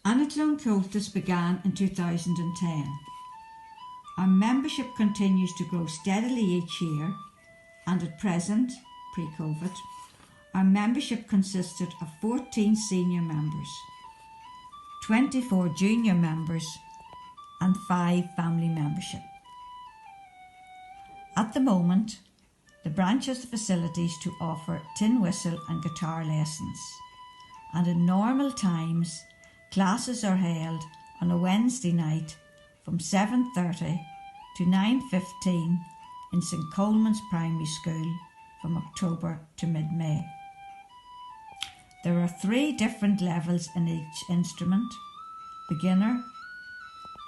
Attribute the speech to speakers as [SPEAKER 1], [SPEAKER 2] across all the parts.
[SPEAKER 1] Comhaltas began in 2010. Our membership continues to grow steadily each year, and at present, pre-COVID, our membership consisted of 14 senior members, 24 junior members and 5 family membership. At the moment, the branch has the facilities to offer tin whistle and guitar lessons, and in normal times classes are held on a Wednesday night from 7:30 to 9:15 in St Coleman's Primary School from October to mid-May. There are 3 different levels in each instrument: beginner,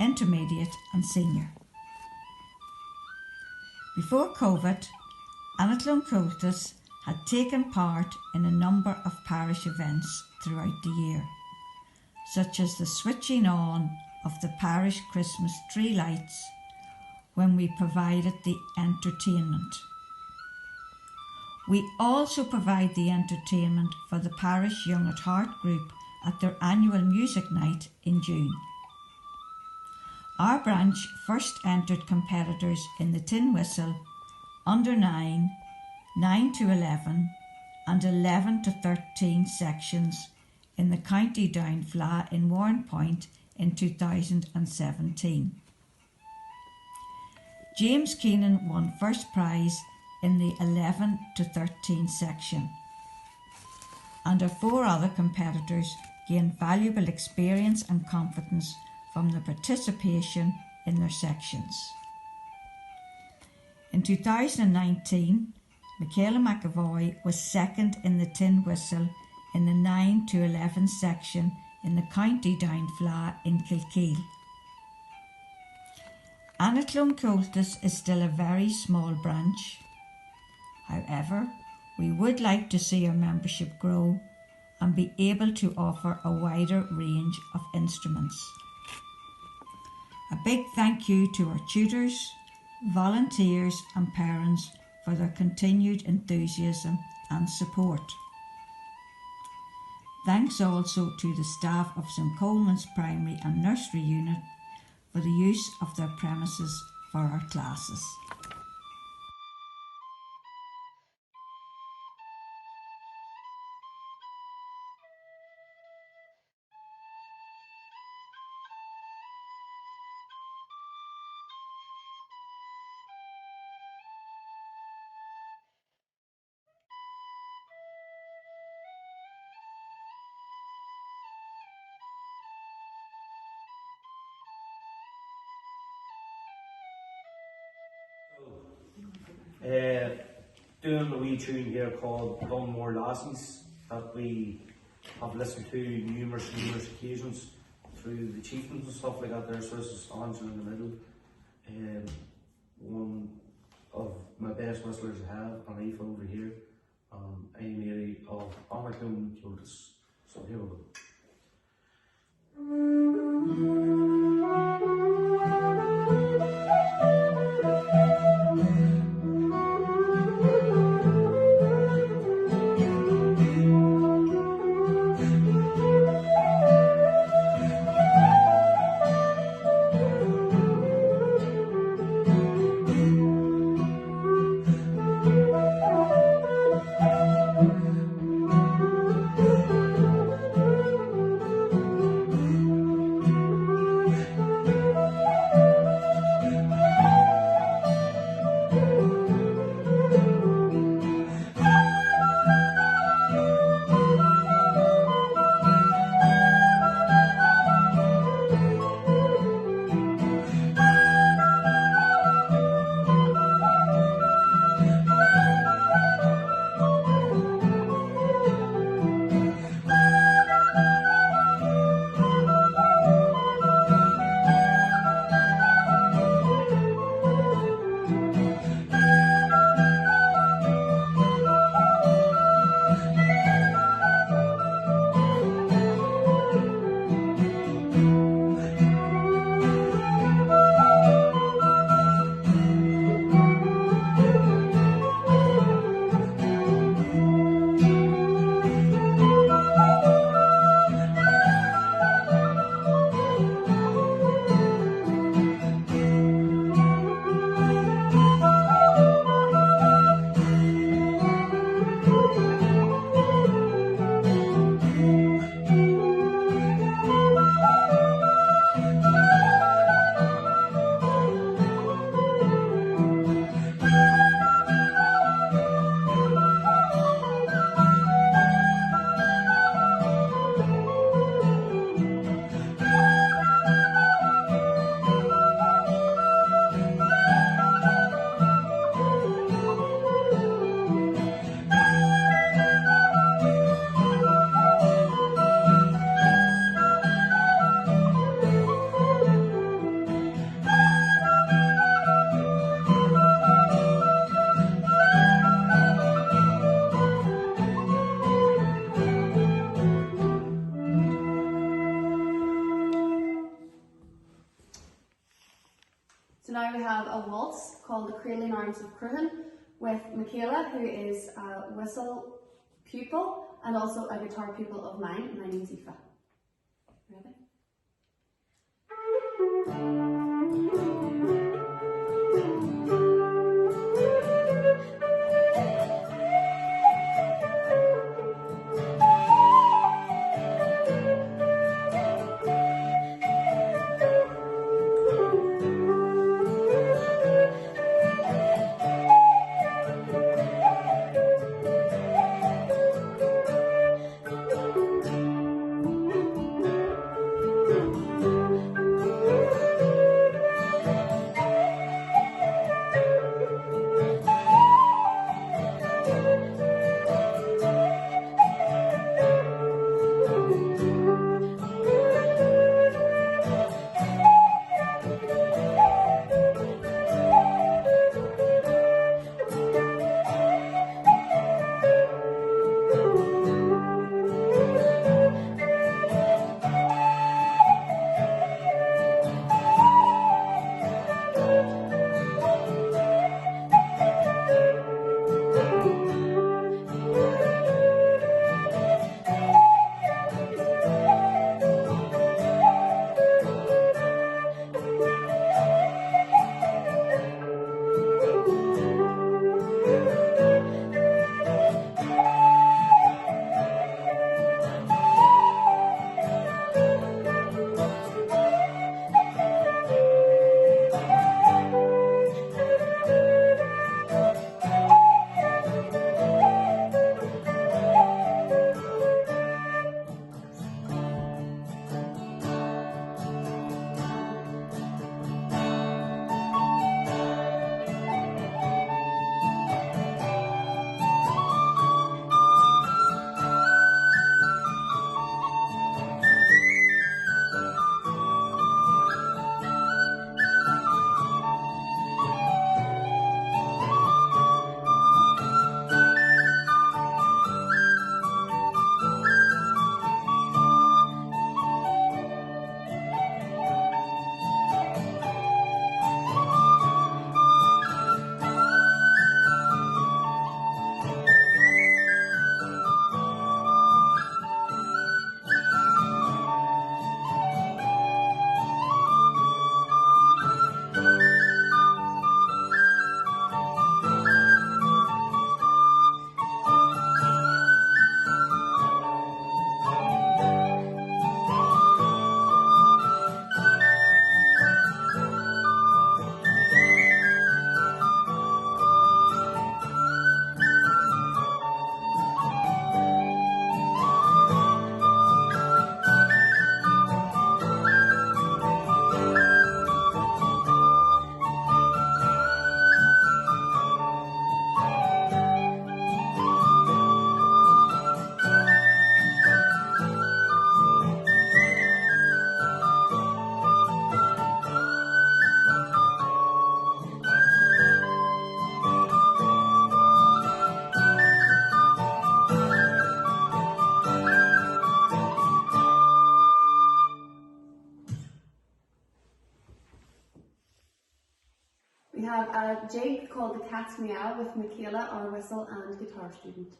[SPEAKER 1] intermediate and senior. Before COVID, Comhaltas had taken part in a number of parish events throughout the year, such as the switching on of the parish Christmas tree lights when we provided the entertainment. We also provide the entertainment for the parish Young at Heart group at their annual music night in June. Our branch first entered competitors in the tin whistle under 9, 9 to 11 and 11 to 13 sections in the County Down Fleadh in Warrenpoint in 2017. James Keenan won first prize in the 11 to 13 section, and our 4 other competitors gained valuable experience and confidence from the participation in their sections. In 2019, Michaela McAvoy was second in the tin whistle in the 9 to 11 section in the County Down Fleadh in Kilkeel. Comhaltas is still a very small branch. However, we would like to see our membership grow and be able to offer a wider range of instruments. A big thank you to our tutors, volunteers and parents for their continued enthusiasm and support. Thanks also to the staff of St Coleman's Primary and Nursery Unit for the use of their premises for our classes.
[SPEAKER 2] Doing a wee tune here called Done More Lassies that we have listened to numerous occasions through the chieftains and stuff like that there, so this is Angela in the middle. One of my best whistlers I have, and Aoife over here, I'm Mary of Comhaltas. So here we go.
[SPEAKER 3] now we have a waltz called the Cradling Arms of Cruhan with Michaela, who is a whistle pupil and also a guitar pupil of mine. My name's Aoife. Ready? We have a jig called the Cat's Meow with Michaela, our whistle and guitar student.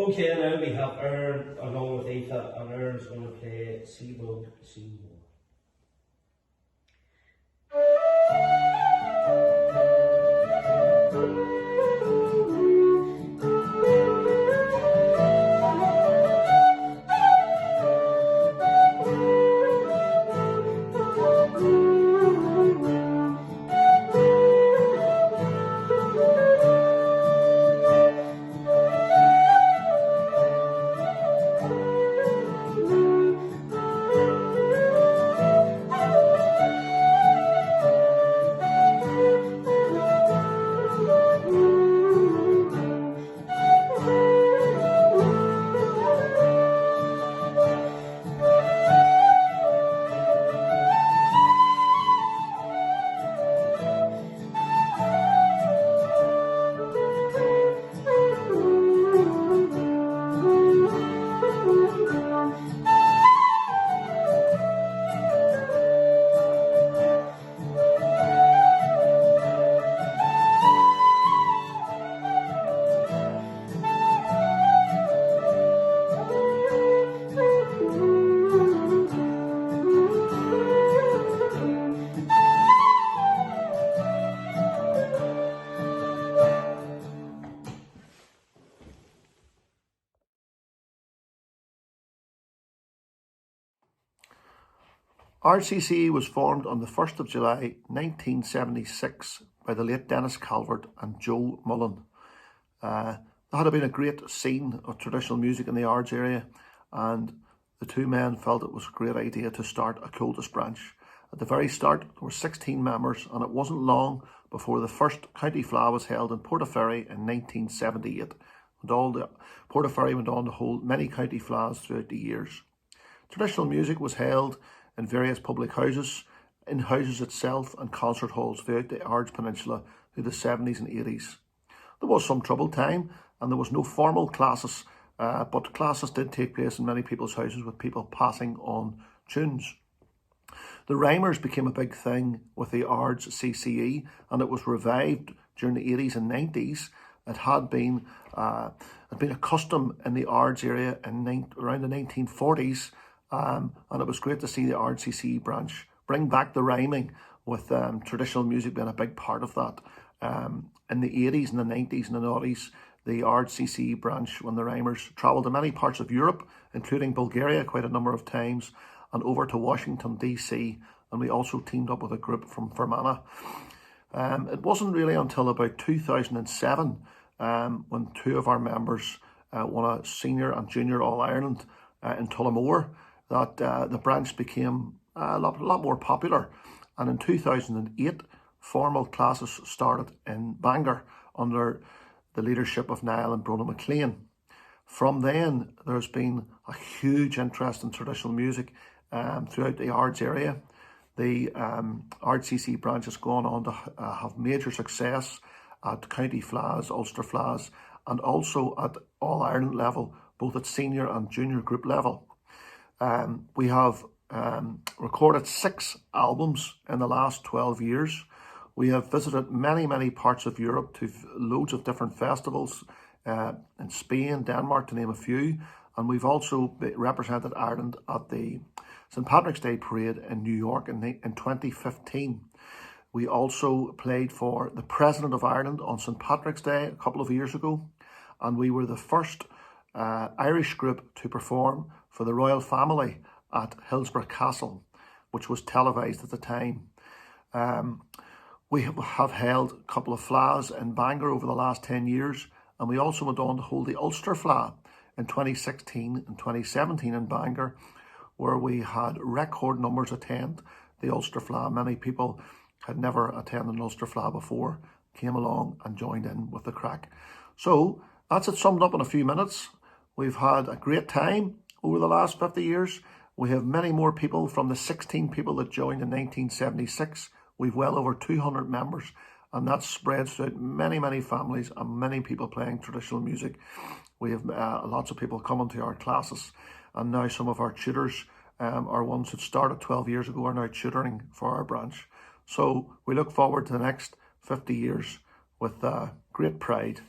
[SPEAKER 2] Okay, now we have Aaron along with Aoife, and Aaron's going to play Seabug, Seamore.
[SPEAKER 4] RCC was formed on the 1st of July 1976 by the late Dennis Calvert and Joe Mullen. There had been a great scene of traditional music in the Ards area, and the two men felt it was a great idea to start a Comhaltas branch. At the very start, there were 16 members, and it wasn't long before the first County Fleadh was held in Portaferry in 1978. Portaferry went on to hold many County Fleadhs throughout the years. Traditional music was held in various public houses, in houses itself, and concert halls throughout the Ards Peninsula through the 70s and 80s. There was some troubled time, and there was no formal classes, but classes did take place in many people's houses with people passing on tunes. The rhymers became a big thing with the Ards CCE, and it was revived during the 80s and 90s. It had been a custom in the Ards area around the 1940s, and it was great to see the Ards CCE branch bring back the rhyming, with traditional music being a big part of that. In the 80s and the 90s and the 90s, the Ards CCE branch, when the rhymers travelled to many parts of Europe, including Bulgaria quite a number of times, and over to Washington DC, and we also teamed up with a group from Fermanagh. It wasn't really until about 2007 when two of our members won a senior and junior All-Ireland in Tullamore that the branch became a lot more popular. And in 2008, formal classes started in Bangor under the leadership of Niall and Brona McLean. From then, there's been a huge interest in traditional music throughout the Ards area. The RCC branch has gone on to have major success at County Fleadhs, Ulster Fleadhs, and also at All-Ireland level, both at senior and junior group level. We have recorded 6 albums in the last 12 years. We have visited many parts of Europe to loads of different festivals in Spain, Denmark, to name a few. And we've also represented Ireland at the St. Patrick's Day Parade in New York in 2015. We also played for the President of Ireland on St. Patrick's Day a couple of years ago. And we were the first Irish group to perform for the royal family at Hillsborough Castle, which was televised at the time. We have held a couple of Fleadhs in Bangor over the last 10 years, and we also went on to hold the Ulster Fleadh in 2016 and 2017 in Bangor, where we had record numbers attend the Ulster Fleadh. Many people had never attended an Ulster Fleadh before, came along and joined in with the crack. So that's it summed up in a few minutes. We've had a great time over the last 50 years. We have many more people from the 16 people that joined in 1976. We've well over 200 members, and that spreads throughout many families and many people playing traditional music. We have lots of people coming to our classes, and now some of our tutors are ones that started 12 years ago are now tutoring for our branch. So we look forward to the next 50 years with great pride.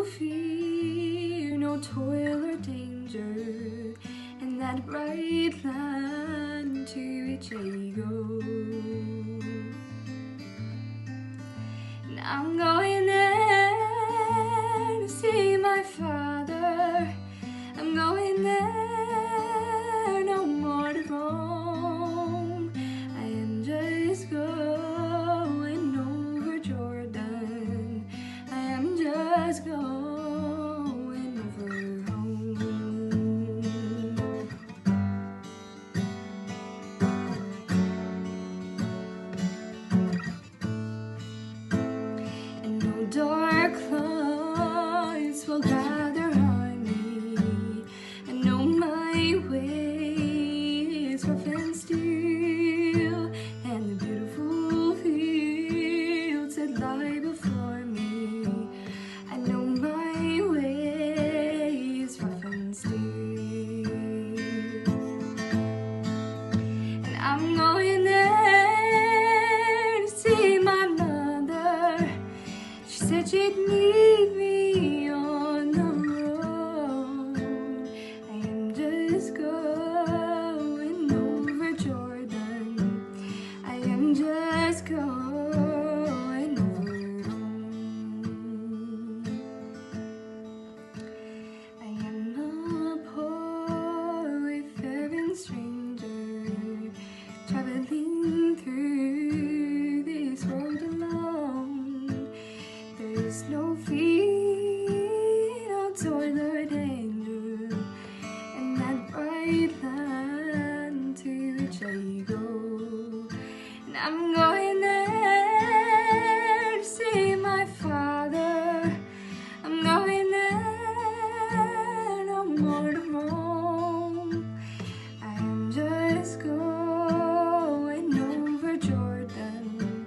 [SPEAKER 5] fear, no toil or danger, in that bright land to which I go. And I'm going there to see my Father. I'm going there, no more to roam. I am just going over Jordan. I am just going over home. And no dark clouds will gather on me, and no my ways rough and steel, and the beautiful fields that lie before me, I know my ways rough and steel. And I'm going there to see my mother. She said she'd meet me on the road. I am just going over Jordan. I am just going over home. I am a poor wayfaring stranger, traveling through this world alone. There is no fear, no toil or danger, in that bright land to which I go. And I'm going there to see my Father. I'm going there, no more to roam. I am just going over Jordan.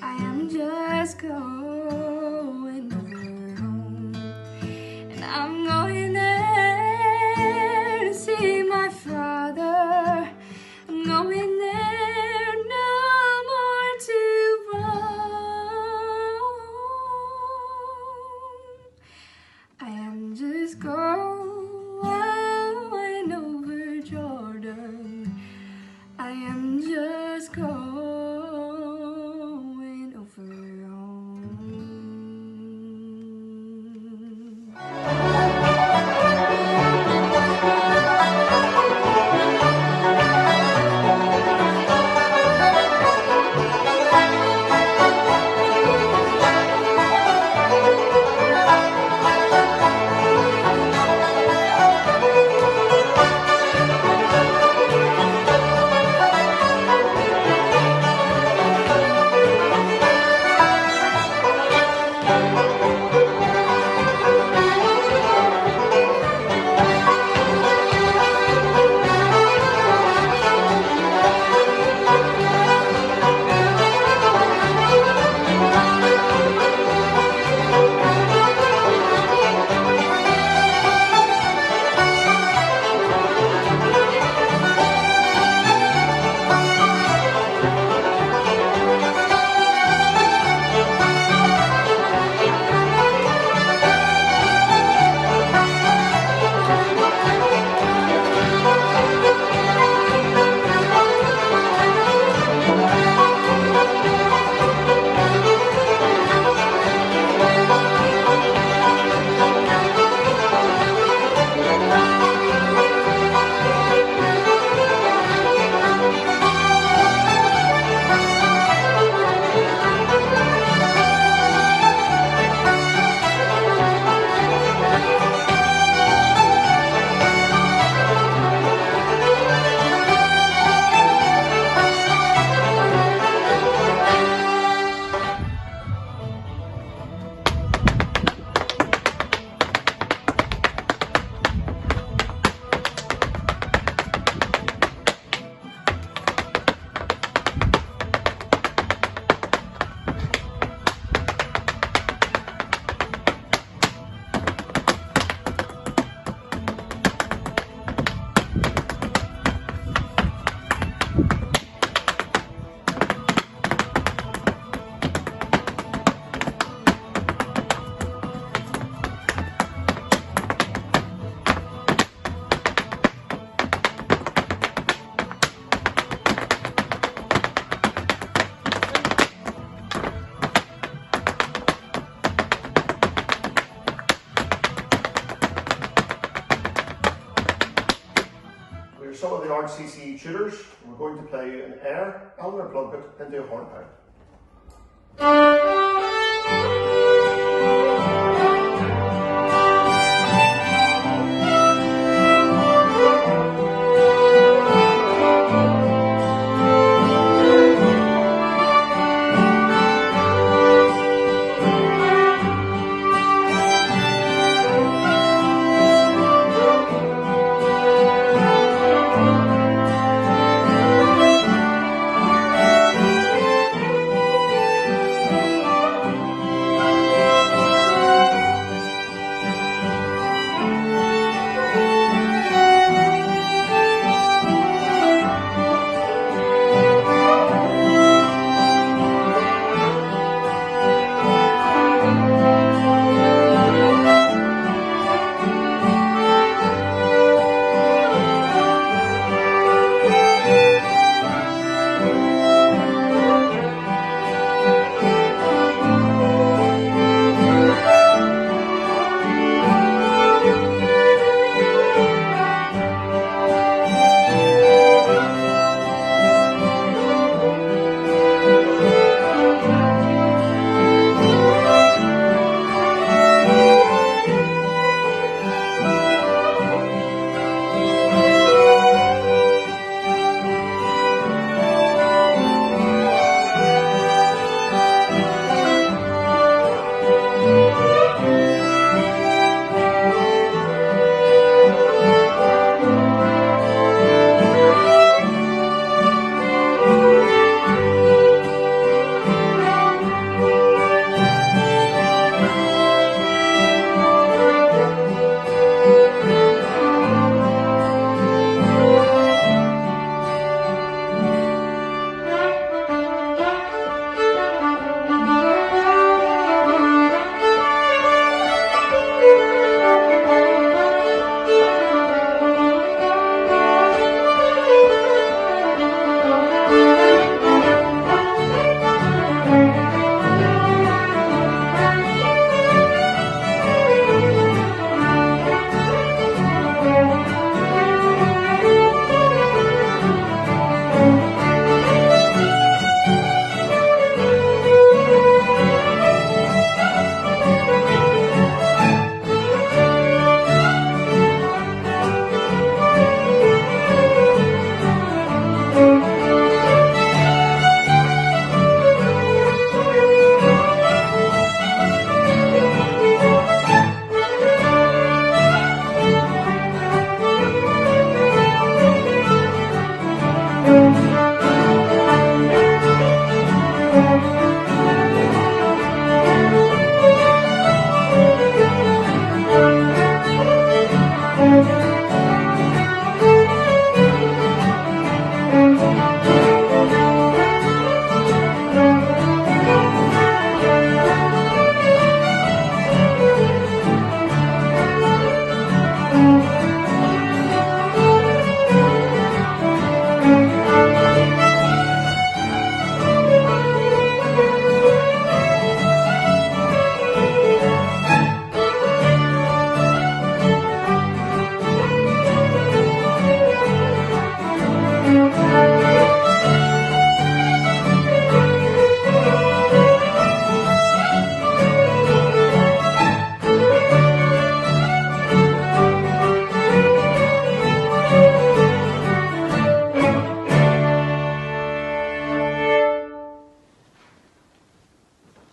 [SPEAKER 5] I am just going over home. And I'm going there to see my Father. I'm going there, no more to roam. I am just going over Jordan. I am just going over home.
[SPEAKER 4] some of the RCCE tutors. We're going to play an air, Eleanor Plunkett into a hornpipe.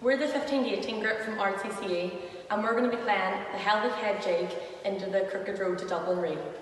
[SPEAKER 6] We're the 15 to 18 group from RCCE and we're going to be playing the Helvig Head Jig into the Crooked Road to Dublin Reel.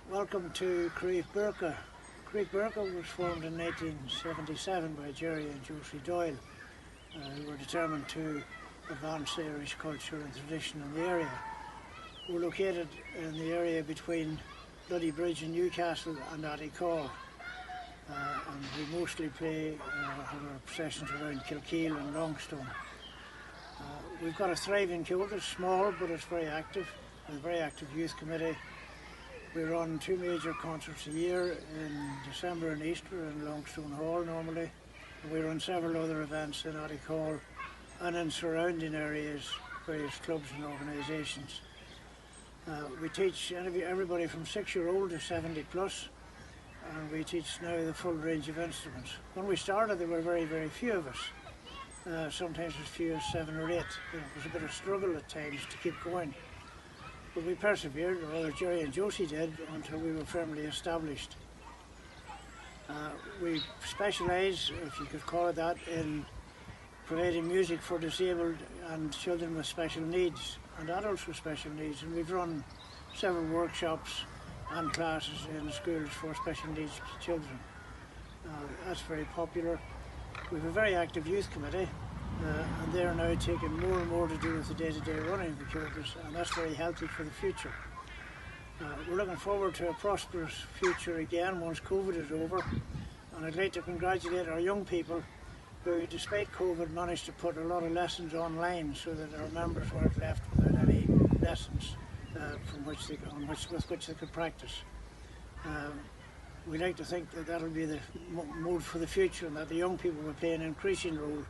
[SPEAKER 7] Welcome to FleadhFest. FleadhFest was formed in 1877 by Jerry and Josie Doyle, who were determined to advance Irish culture and tradition in the area. We're located in the area between Bloody Bridge in Newcastle and Attycall, and we mostly have our processions around Kilkeel and Longstone. We've got a thriving Comhaltas. It's small, but it's very active, with a very active youth committee. We run 2 major concerts a year in December and Easter in Longstone Hall normally. And we run several other events in Attycall and in surrounding areas, various clubs and organisations. We teach everybody from 6-year-old to 70 plus, and we teach now the full range of instruments. When we started there were very, very few of us, sometimes as few as 7 or 8. It was a bit of a struggle at times to keep going. But we persevered, or rather Jerry and Josie did, until we were firmly established. We specialise, if you could call it that, in providing music for disabled and children with special needs and adults with special needs, and we've run several workshops and classes in schools for special needs children. That's very popular. We have a very active youth committee, and they're now taking more and more to do with the day-to-day running of the Comhaltas, and that's very healthy for the future. We're looking forward to a prosperous future again once COVID is over, and I'd like to congratulate our young people who, despite COVID, managed to put a lot of lessons online so that our members weren't left without any lessons with which they could practice. We like to think that that'll be the mode for the future, and that the young people will play an increasing role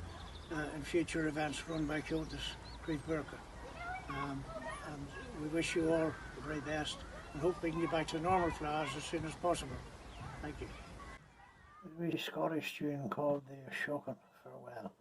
[SPEAKER 7] in future events run by Comhaltas FleadhFest. And we wish you all the very best and hope we can get back to normal flowers as soon as possible. Thank you. There's a Scottish tune called The Shocking Farewell.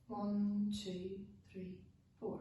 [SPEAKER 5] 1, 2, 3, 4.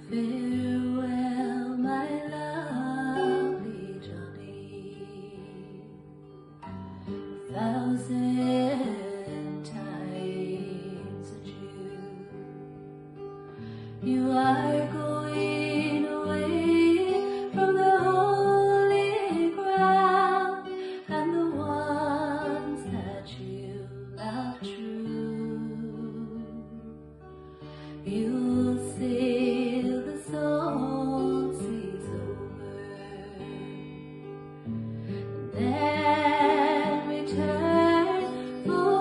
[SPEAKER 5] Farewell, my lovely Johnny, 1,000 times adieu. You are going away from the holy ground and the ones that you love true. You'll sail the salt seas over, then return for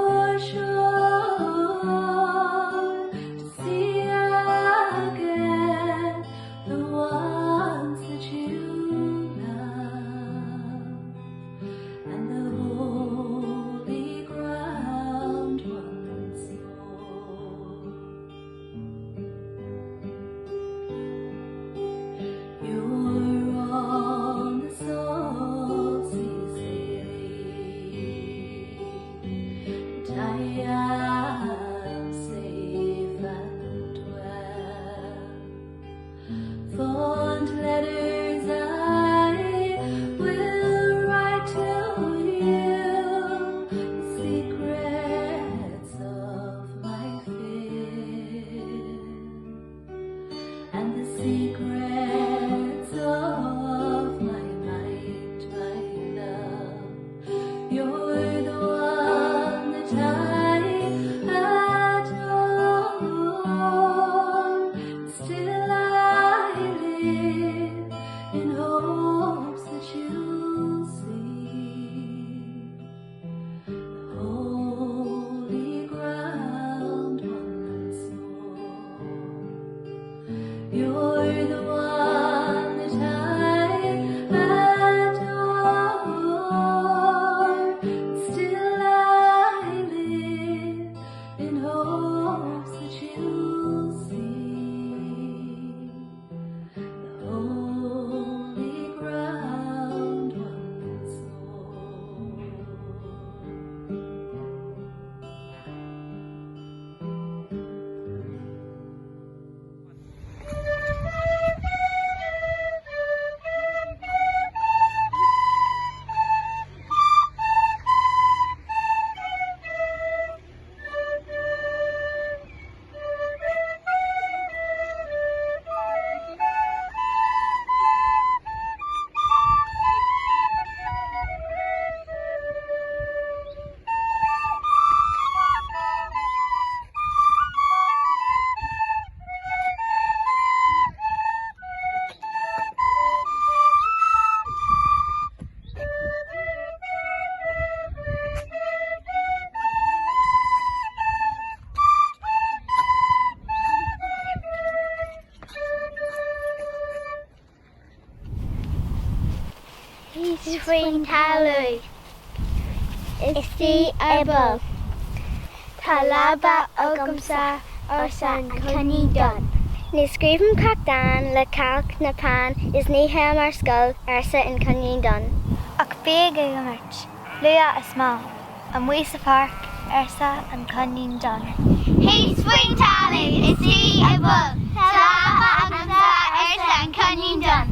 [SPEAKER 8] faoin talú is tí able Tá lába agamsa ar san coní don. Ní scríbim cachdáin le calc na pan is ní ham ar scoil arsa in coní don. Ach bí gomart, lua is má, an mhuí sa park arsa an coní don. Hí faoin talú is tí able Tá lába agamsa arsa an coní don.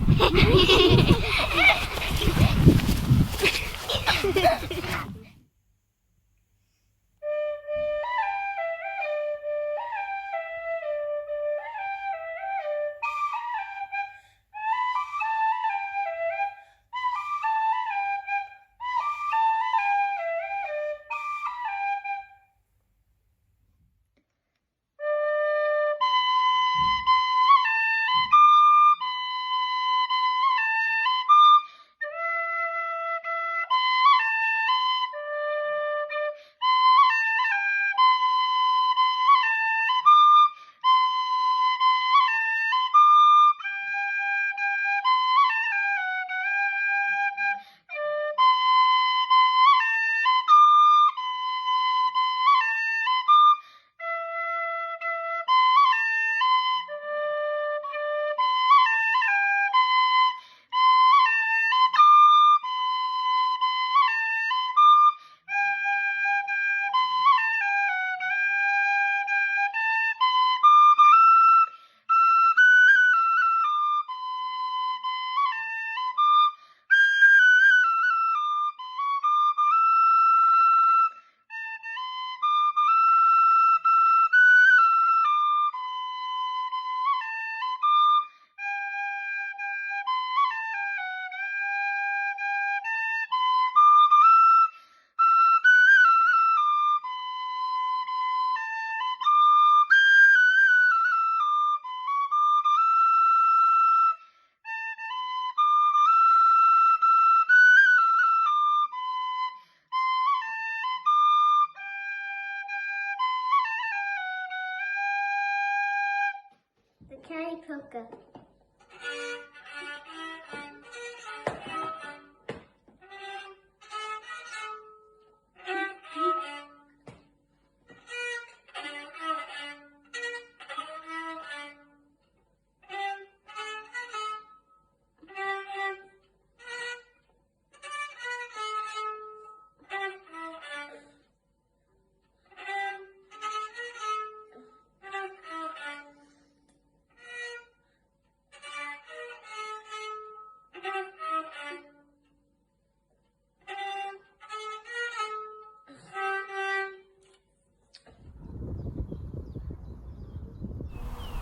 [SPEAKER 8] The Carrie Polka.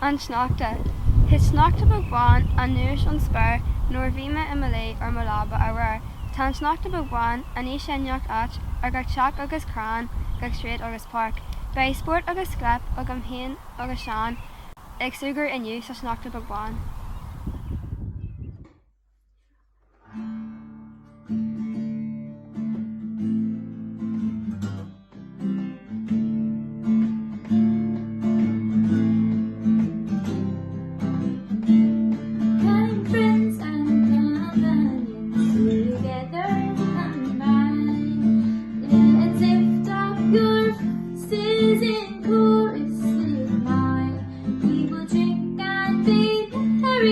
[SPEAKER 5] An snáachta. His snáachta bogháin an nuais an spur nóir bhíime i malé ar mo lába a rur. Tá an snáachta bogháin an ní sinneocht at ar go teach agus crán go stréad agus park. Bei sport agus sclap agam héan agus seán ag sugar inniu sa snáachta bogháin.
[SPEAKER 8] In chorus of mine, we will drink and be merry.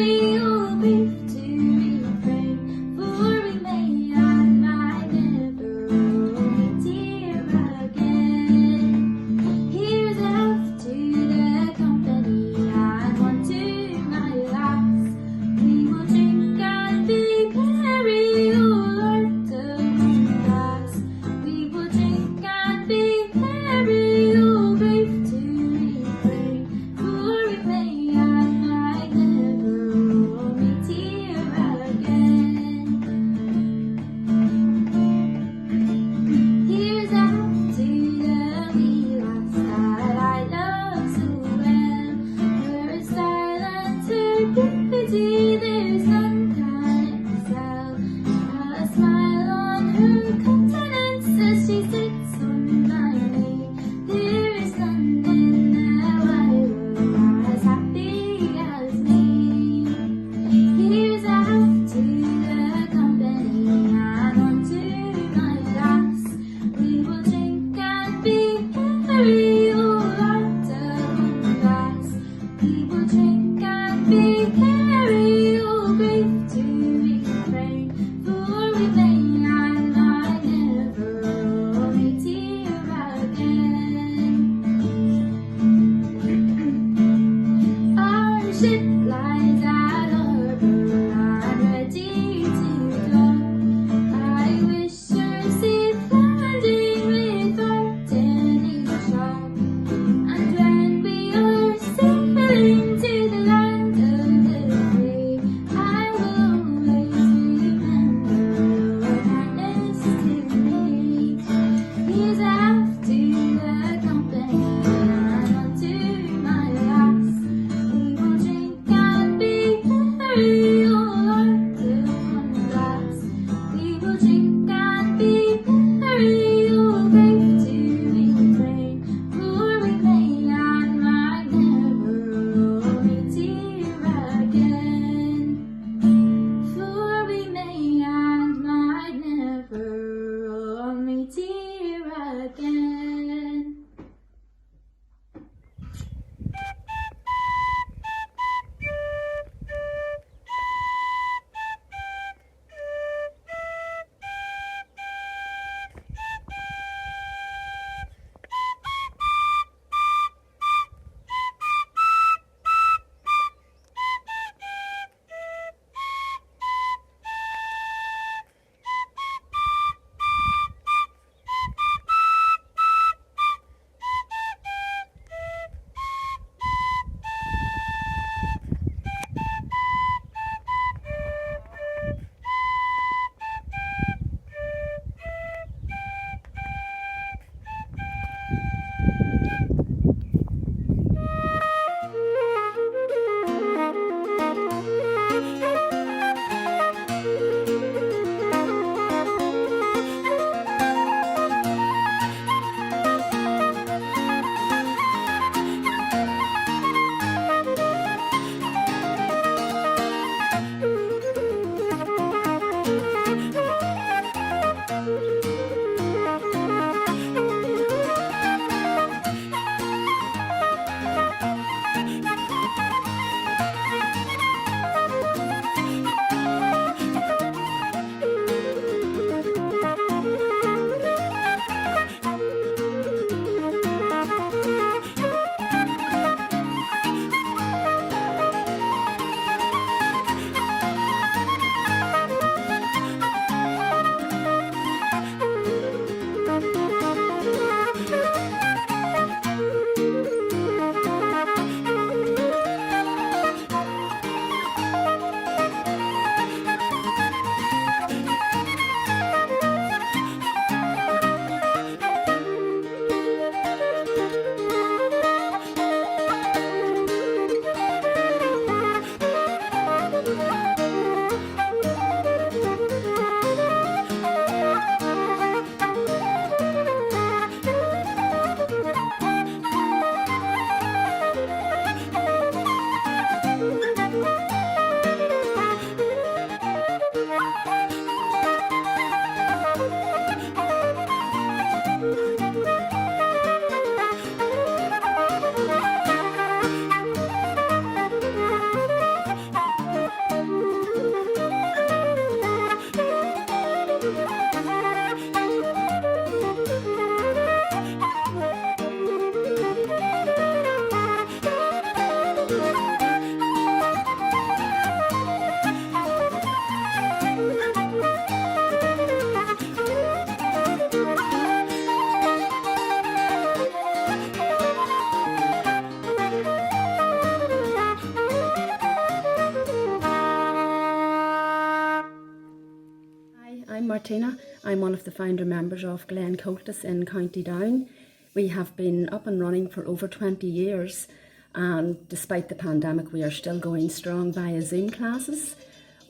[SPEAKER 9] Martina. I'm one of the founder members of Comhaltas in County Down. We have been up and running for over 20 years, and despite the pandemic we are still going strong via Zoom classes.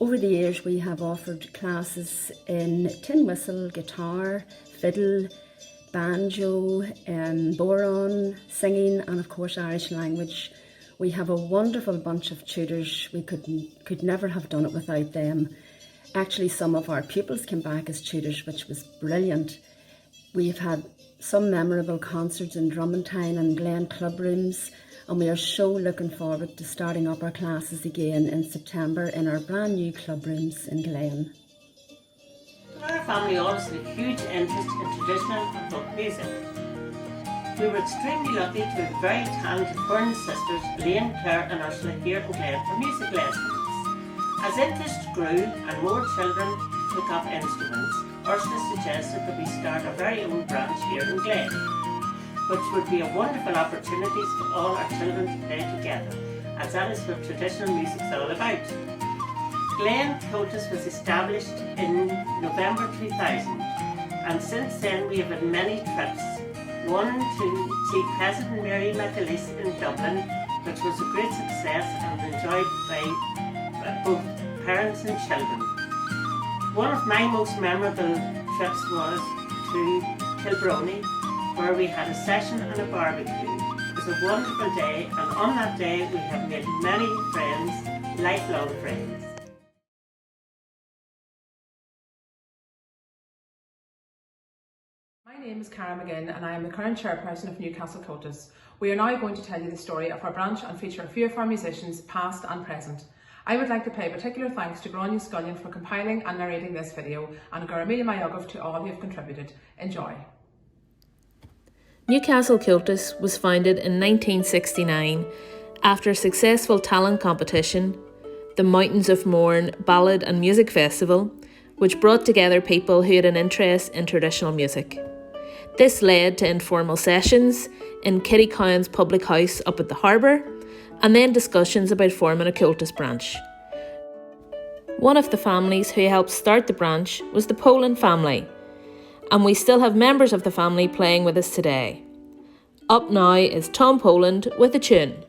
[SPEAKER 9] Over the years we have offered classes in tin whistle, guitar, fiddle, banjo, bodhrán, singing, and of course Irish language. We have a wonderful bunch of tutors. We could never have done it without them. Actually, some of our pupils came back as tutors, which was brilliant. We've had some memorable concerts in Drummondtown and Glen club rooms, and we are so looking forward to starting up our classes again in September in our brand new club rooms in Glen.
[SPEAKER 10] Our family always had a huge interest in traditional and folk music. We were extremely lucky to have very talented Burn sisters, Elaine, Claire and Ursula here in Glen for music lessons. As interest grew and more children took up instruments, Ursula suggested that we start our very own branch here in Glen, which would be a wonderful opportunity for all our children to play together, as that is what traditional music is all about. Comhaltas was established in November 2000, and since then we have had many trips. One to see President Mary McAleese in Dublin, which was a great success and enjoyed by both parents and children. One of my most memorable trips was to Kilbrony, where we had a session and a barbecue. It was a wonderful day, and on that day we have made many friends, lifelong friends.
[SPEAKER 11] My name is Cara McGinn and I am the current chairperson of Newcastle Comhaltas. We are now going to tell you the story of our branch and feature a few of our musicians, past and present. I would like to pay particular thanks to Gráinne Scullion for compiling and narrating this video, and Gurmila Mayogov to all who have contributed. Enjoy.
[SPEAKER 12] Newcastle Comhaltas was founded in 1969 after a successful talent competition, the Mountains of Mourne Ballad and Music Festival, which brought together people who had an interest in traditional music. This led to informal sessions in Kitty Cowan's public house up at the harbour, and then discussions about forming a Comhaltas branch. One of the families who helped start the branch was the Poland family, and we still have members of the family playing with us today. Up now is Tom Poland with a tune.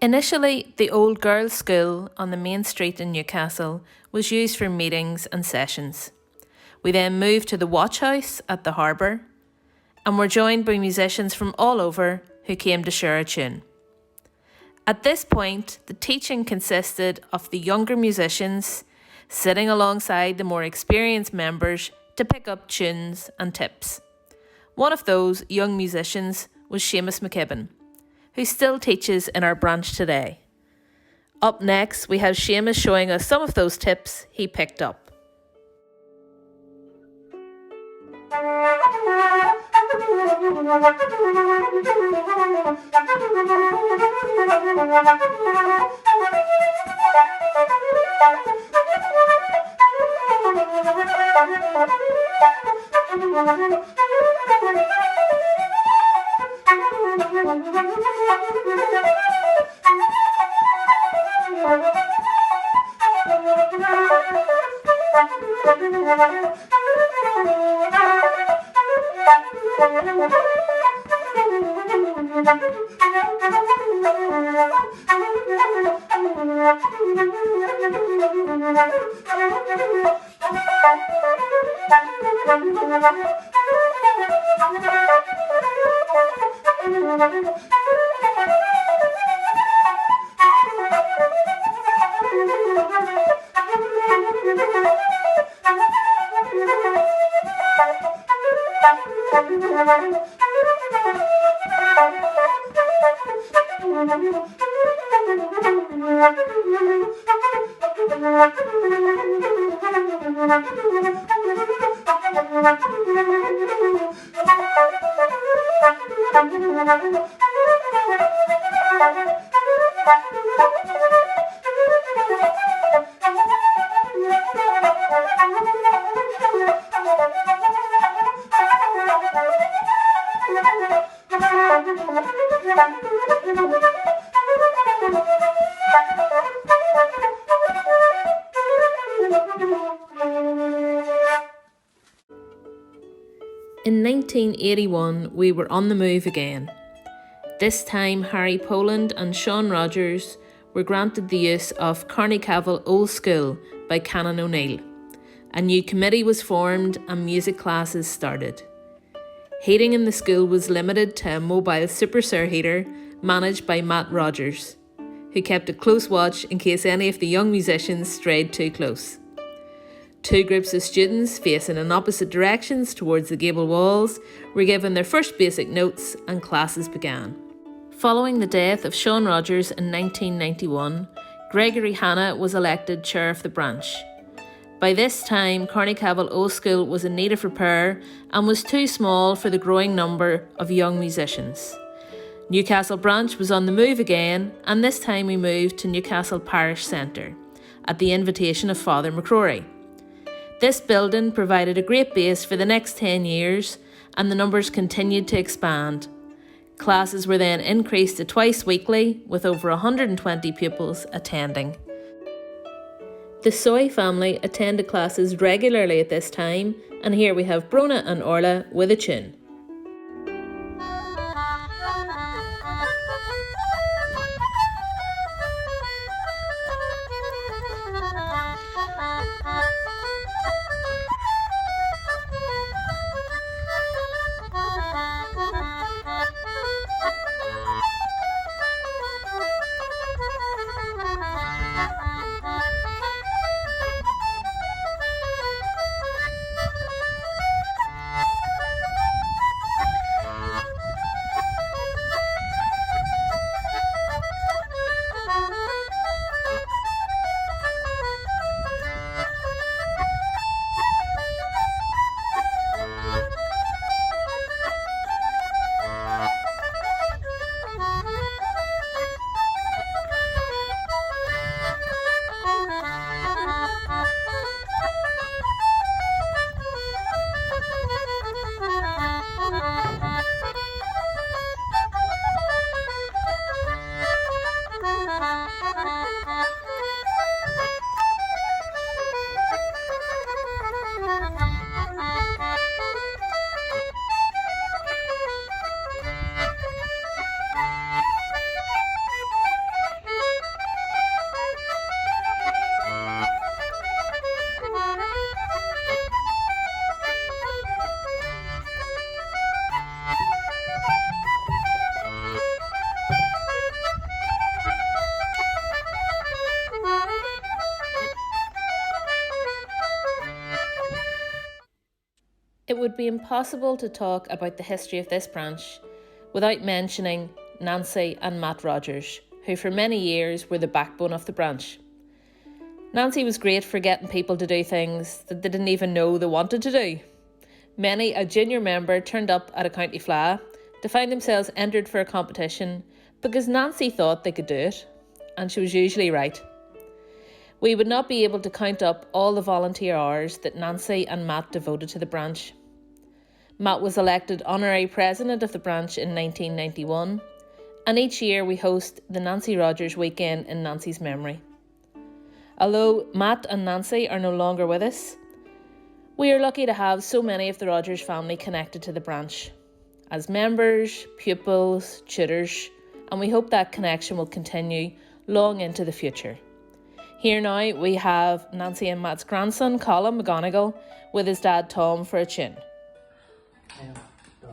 [SPEAKER 12] Initially, the old girls' school on the main street in Newcastle was used for meetings and sessions. We then moved to the Watch House at the harbour and were joined by musicians from all over who came to share a tune. At this point, the teaching consisted of the younger musicians sitting alongside the more experienced members to pick up tunes and tips. One of those young musicians was Seamus McKibben, who still teaches in our branch today. Up next, we have Seamus showing us some of those tips he picked up. In 1981, we were on the move again. This time, Harry Poland and Sean Rogers were granted the use of Carneycavel Old School by Canon O'Neill. A new committee was formed and music classes started. Heating in the school was limited to a mobile super Sir heater managed by Matt Rogers, who kept a close watch in case any of the young musicians strayed too close. Two groups of students facing in opposite directions towards the gable walls were given their first basic notes and classes began. Following the death of Sean Rogers in 1991, Gregory Hanna was elected chair of the branch. By this time, Carneycavel Old School was in need of repair and was too small for the growing number of young musicians. Newcastle branch was on the move again, and this time we moved to Newcastle Parish Centre at the invitation of Father McCrory. This building provided a great base for the next 10 years and the numbers continued to expand. Classes were then increased to twice weekly with over 120 pupils attending. The Soy family attended classes regularly at this time, and here we have Brona and Orla with a tune. It would be impossible to talk about the history of this branch without mentioning Nancy and Matt Rogers, who for many years were the backbone of the branch. Nancy was great for getting people to do things that they didn't even know they wanted to do. Many a junior member turned up at a county Fleadh to find themselves entered for a competition because Nancy thought they could do it, and she was usually right. We would not be able to count up all the volunteer hours that Nancy and Matt devoted to the branch. Matt was elected honorary president of the branch in 1991, and each year we host the Nancy Rogers Weekend in Nancy's memory. Although Matt and Nancy are no longer with us, we are lucky to have so many of the Rogers family connected to the branch as members, pupils, tutors, and we hope that connection will continue long into the future. Here now we have Nancy and Matt's grandson Colin McGonigal with his dad Tom for a tune.
[SPEAKER 2] 1, 2,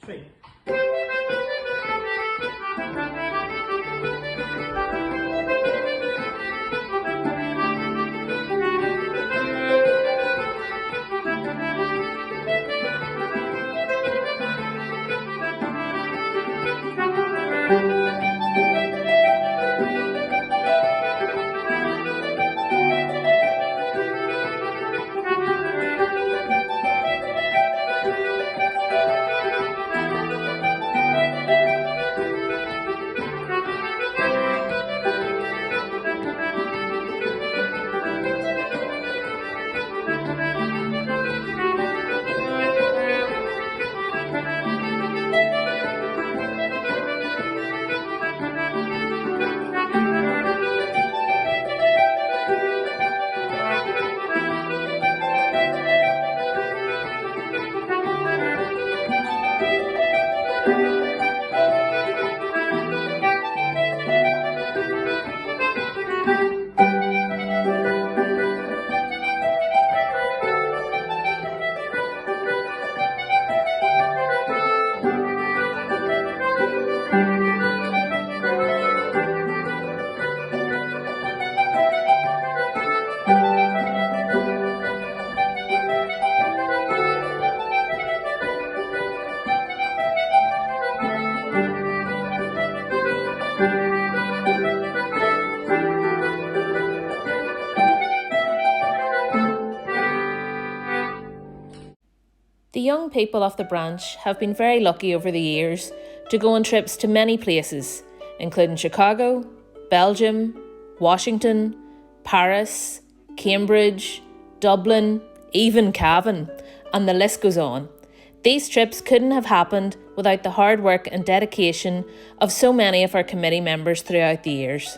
[SPEAKER 2] 3.
[SPEAKER 12] The young people of the branch have been very lucky over the years to go on trips to many places, including Chicago, Belgium, Washington, Paris, Cambridge, Dublin, even Cavan, and the list goes on. These trips couldn't have happened without the hard work and dedication of so many of our committee members throughout the years.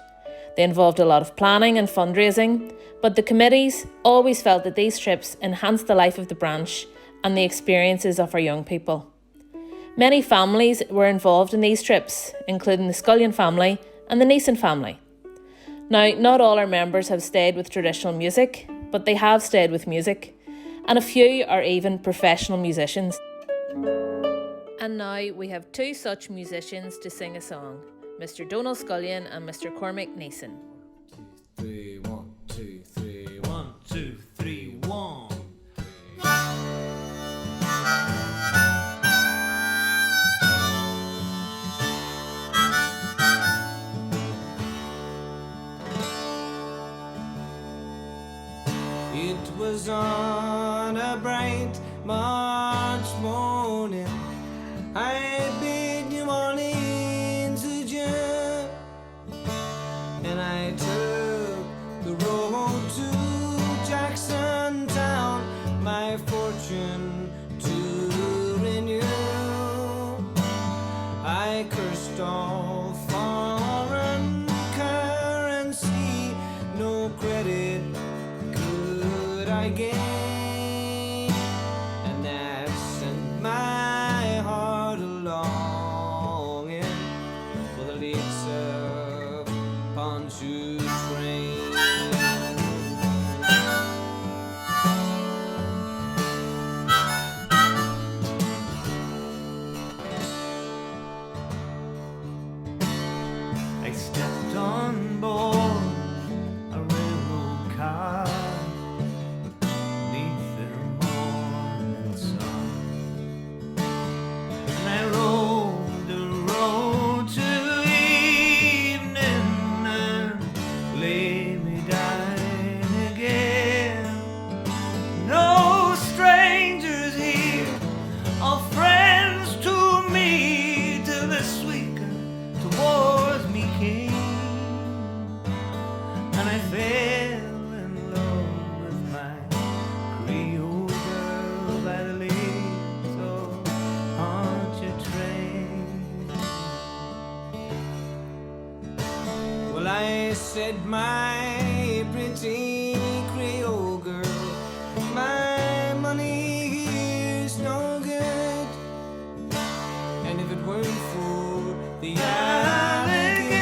[SPEAKER 12] They involved a lot of planning and fundraising, but the committees always felt that these trips enhanced the life of the branch and the experiences of our young people. Many families were involved in these trips, including the Scullion family and the Neeson family. Now, not all our members have stayed with traditional music, but they have stayed with music, and a few are even professional musicians. And now we have two such musicians to sing a song, Mr. Donal Scullion and Mr. Cormac Neeson.
[SPEAKER 13] 1, 2, 3, 1, 2, 3, 1. It was on a bright March morning, I'd been New Orleans adieu, and I took the road to Jackson Town, my fortune to renew. I cursed all foreign currency, no credit could I gain, and that sent my heart a-longing for the Leeds pontoon train. I stepped on board a railroad car. The and I fell in love with my Creole girl by the lakes of Pontchartrain. Well, I said, my pretty Creole girl, my money here's no good, and if it weren't for the alligators,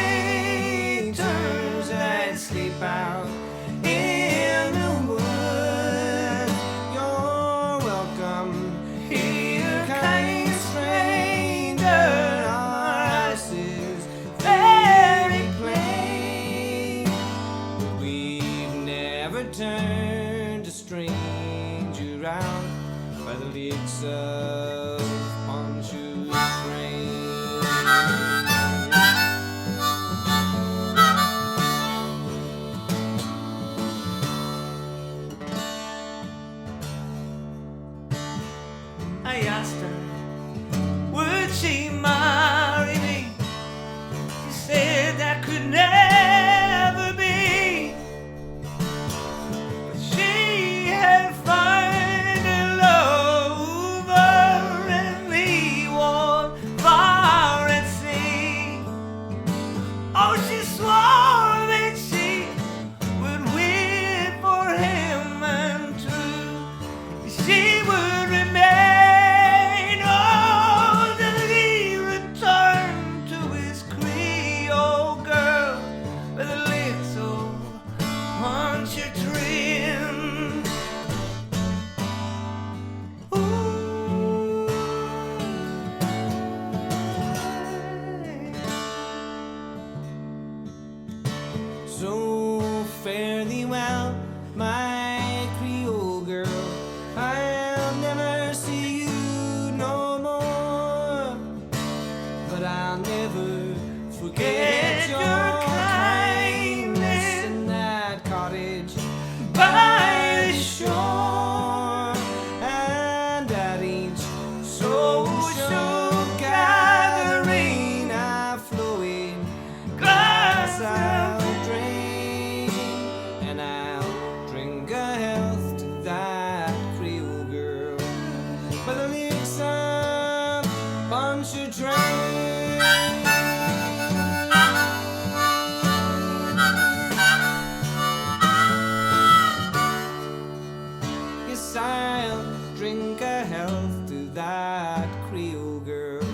[SPEAKER 13] I'd sleep out in the wood. You're welcome here, kind stranger. Our house is very plain, but we've never turned a stranger out by the lakes of Pontchartrain. I asked her, would she marry me? She said that could never be, but she had found a lover and he was far at sea. Oh, she swore that she would wait for him and true she would remain. Oh, till he returned to his Creole girl by the lakes of Pontchartrain. So fare thee well, my Creole girl. I'll never see you no more, but I'll never forget your kindness in that cottage by the shore, and at each social gathering a flowing glass I'll drain, and I'll drink a health to that Creole girl by the lakes of Pontchartrain. Yes, I'll drink a health to that Creole girl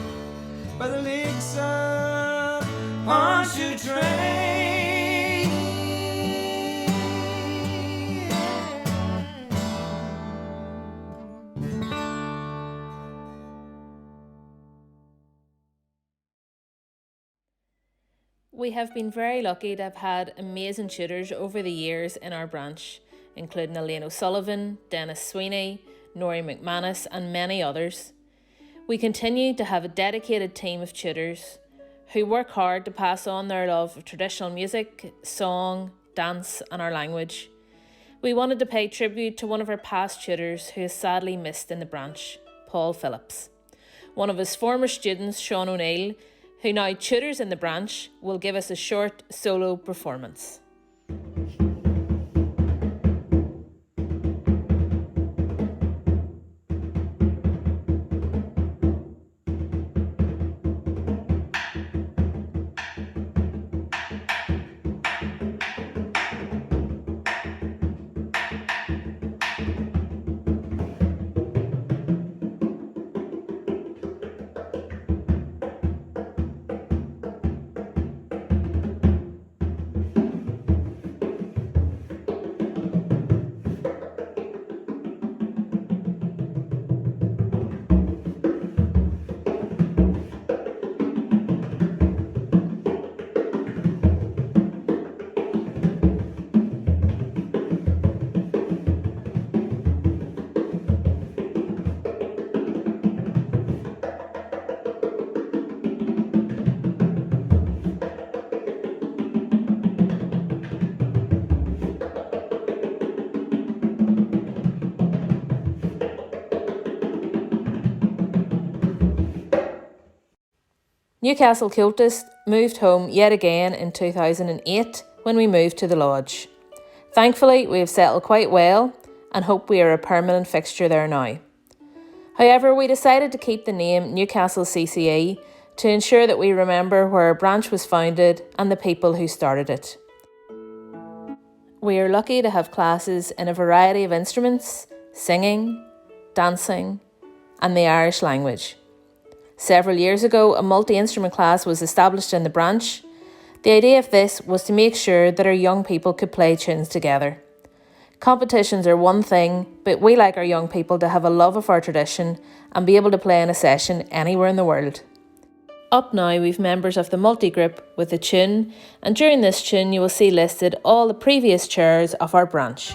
[SPEAKER 13] by the lakes of Pontchartrain.
[SPEAKER 12] We have been very lucky to have had amazing tutors over the years in our branch, including Elaine O'Sullivan, Dennis Sweeney, Norrie McManus and many others. We continue to have a dedicated team of tutors who work hard to pass on their love of traditional music, song, dance and our language. We wanted to pay tribute to one of our past tutors who is sadly missed in the branch, Paul Phillips. One of his former students, Sean O'Neill, who now tutors in the branch, will give us a short solo performance. Newcastle Comhaltas moved home yet again in 2008 when we moved to the lodge. Thankfully, we have settled quite well and hope we are a permanent fixture there now. However, we decided to keep the name Newcastle CCE to ensure that we remember where our branch was founded and the people who started it. We are lucky to have classes in a variety of instruments, singing, dancing, and the Irish language. Several years ago, a multi-instrument class was established in the branch. The idea of this was to make sure that our young people could play tunes together. Competitions are one thing, but we like our young people to have a love of our tradition and be able to play in a session anywhere in the world. Up now we've members of the multi-group with a tune, and during this tune you will see listed all the previous chairs of our branch.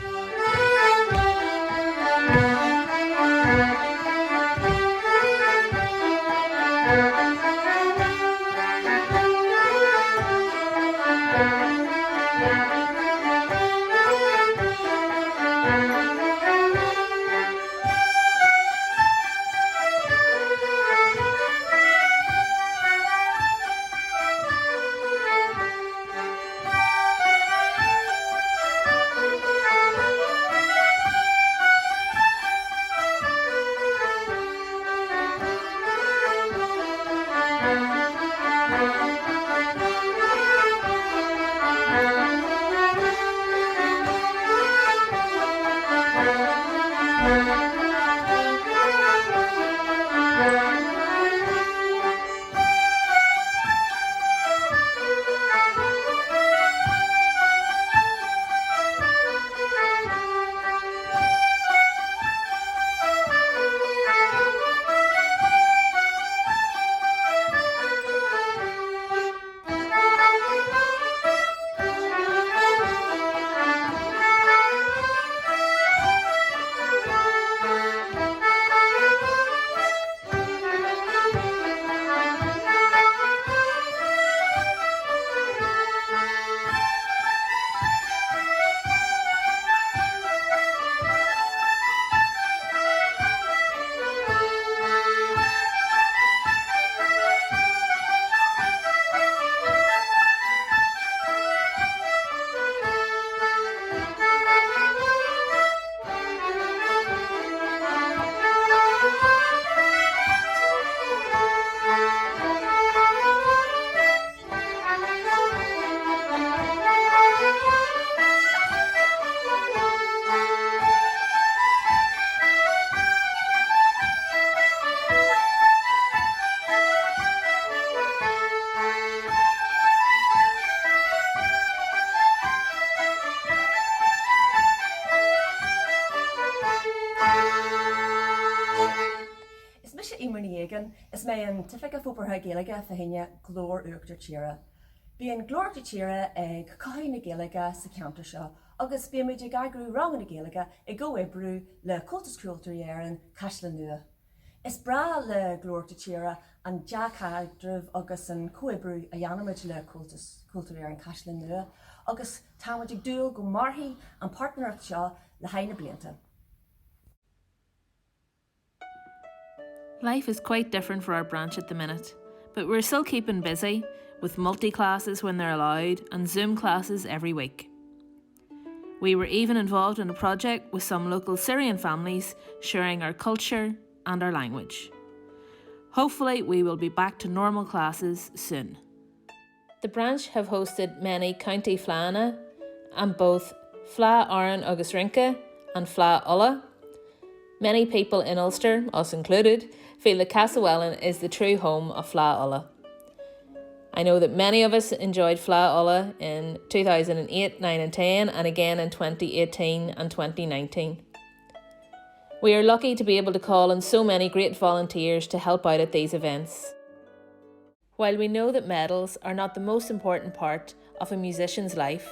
[SPEAKER 14] Is mé an tifica fópartha Gaeilge fahinne glór uachtar tíre. Bhíon glór tíre ag caiin na Gaeilge sa ceantar seo, agus bí muid ag agrú rang na Gaeilge I go ibrú le cultas cultúir éireann Caisleán nua. Is bra le glór tíre an deacaidrih agus an coibrú a dhéanamid le cultas cultúir éireann Caisleán nua, agus támuid ag dúil go marthaí an partneracht seo le haine blianta.
[SPEAKER 12] Life is quite different for our branch at the minute, but we're still keeping busy with multi-classes when they're allowed and Zoom classes every week. We were even involved in a project with some local Syrian families sharing our culture and our language. Hopefully we will be back to normal classes soon. The branch have hosted many County Fleadhna and both Fleadh Aran agus Rinke and Fleadh Ulla. Many people in Ulster, us included, feel that Castlewellan is the true home of Fleadh Ulla. I know that many of us enjoyed Fleadh Ulla in 2008, 9 and 10 and again in 2018 and 2019. We are lucky to be able to call on so many great volunteers to help out at these events. While we know that medals are not the most important part of a musician's life,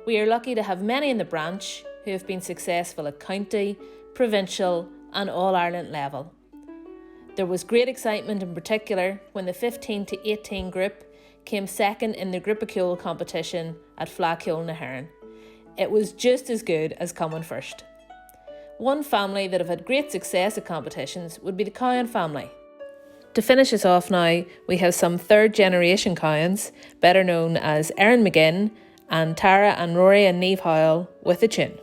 [SPEAKER 12] we are lucky to have many in the branch who have been successful at county, provincial and All-Ireland level. There was great excitement in particular when the 15 to 18 group came second in the Group of Cheoil competition at Fleadh Cheoil na hÉireann. It was just as good as coming first. One family that have had great success at competitions would be the Cowan family. To finish us off now, we have some third generation Cowans, better known as Erin McGinn and Tara and Rory and Niamh Hoyle with the tune.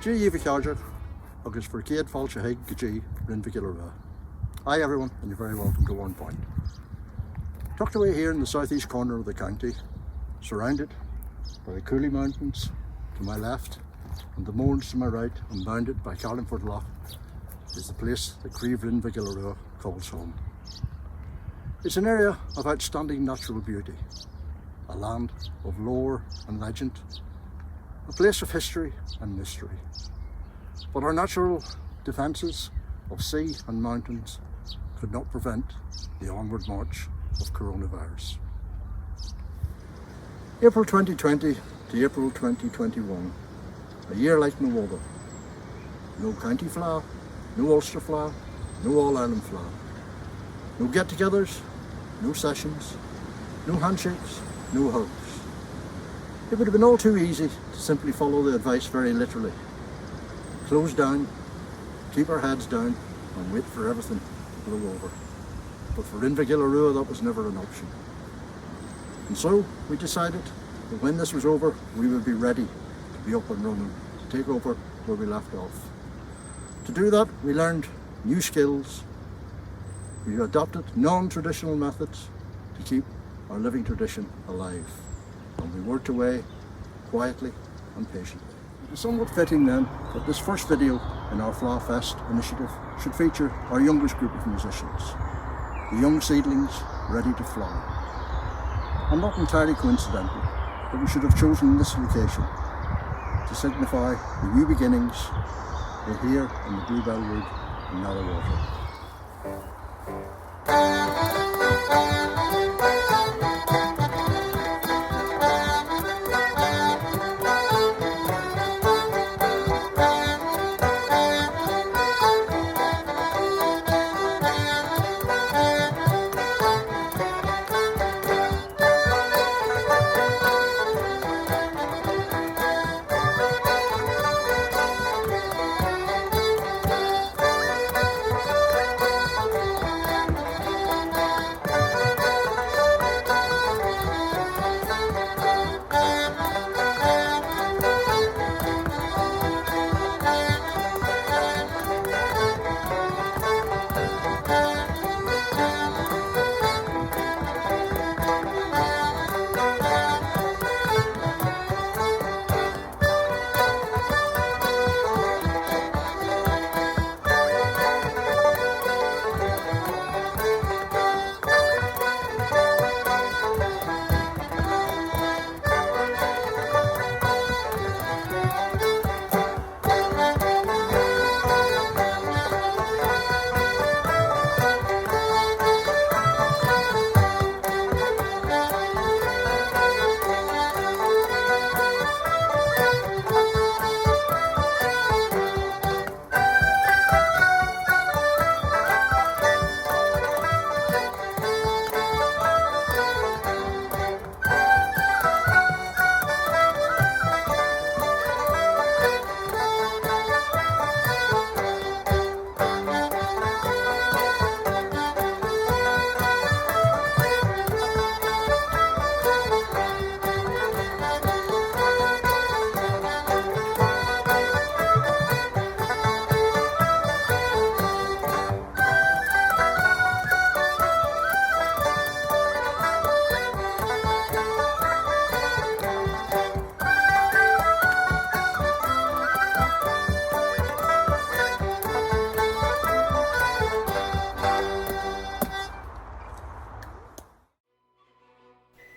[SPEAKER 15] G Charger, August for Kid Falcha Hig, G, Rinvigilla. Hi everyone, and you're very welcome to One Point. Tucked away here in the southeast corner of the county, surrounded by the Cooley Mountains to my left and the Mourns to my right, and bounded by Carlingford Loch, is the place that Creve Rinvigilla calls home. It's an area of outstanding natural beauty, a land of lore and legend, a place of history and mystery. But our natural defences of sea and mountains could not prevent the onward march of coronavirus. April 2020 to April 2021, a year like no other. No county flower, no Ulster flower, no All-Ireland flower. No get-togethers, no sessions, no handshakes, no hugs. It would have been all too easy to simply follow the advice very literally. Close down, keep our heads down, and wait for everything to blow over. But for Invergilla that was never an option. And so we decided that when this was over, we would be ready to be up and running, to take over where we left off. To do that, we learned new skills. We adopted non-traditional methods to keep our living tradition alive. And we worked away quietly and patiently. It was somewhat fitting then that this first video in our FleadhFest initiative should feature our youngest group of musicians, the young seedlings ready to fly. And not entirely coincidental that we should have chosen this location to signify the new beginnings here in the Bluebell Wood in Narrowwater.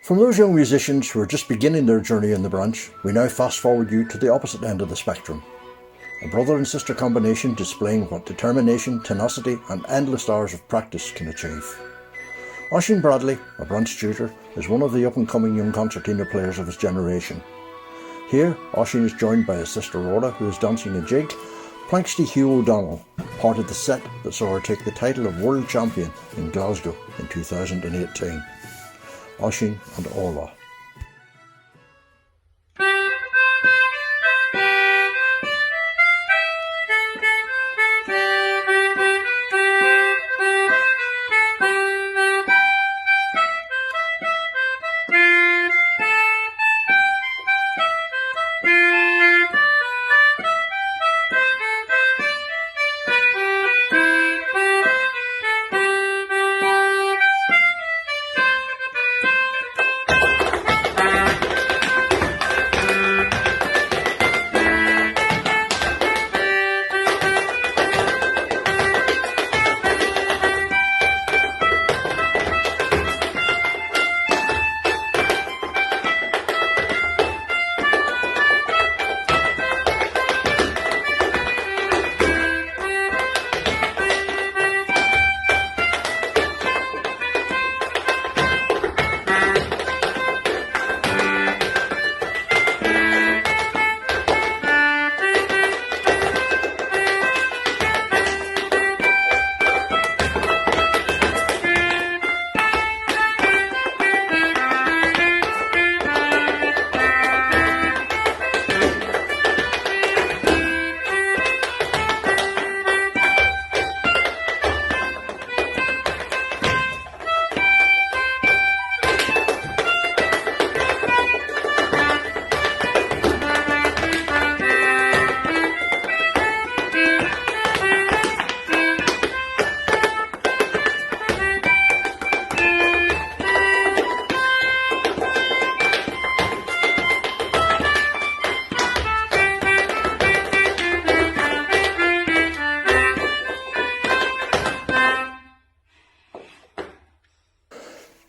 [SPEAKER 15] From those young musicians who are just beginning their journey in the branch, we now fast forward you to the opposite end of the spectrum. A brother and sister combination displaying what determination, tenacity and endless hours of practice can achieve. Oisín Bradley, a branch tutor, is one of the up-and-coming young concertina players of his generation. Here, Oisín is joined by his sister Rhoda, who is dancing a jig, Planxty Hugh O'Donnell, part of the set that saw her take the title of World Champion in Glasgow in 2018. Oisín and Orla.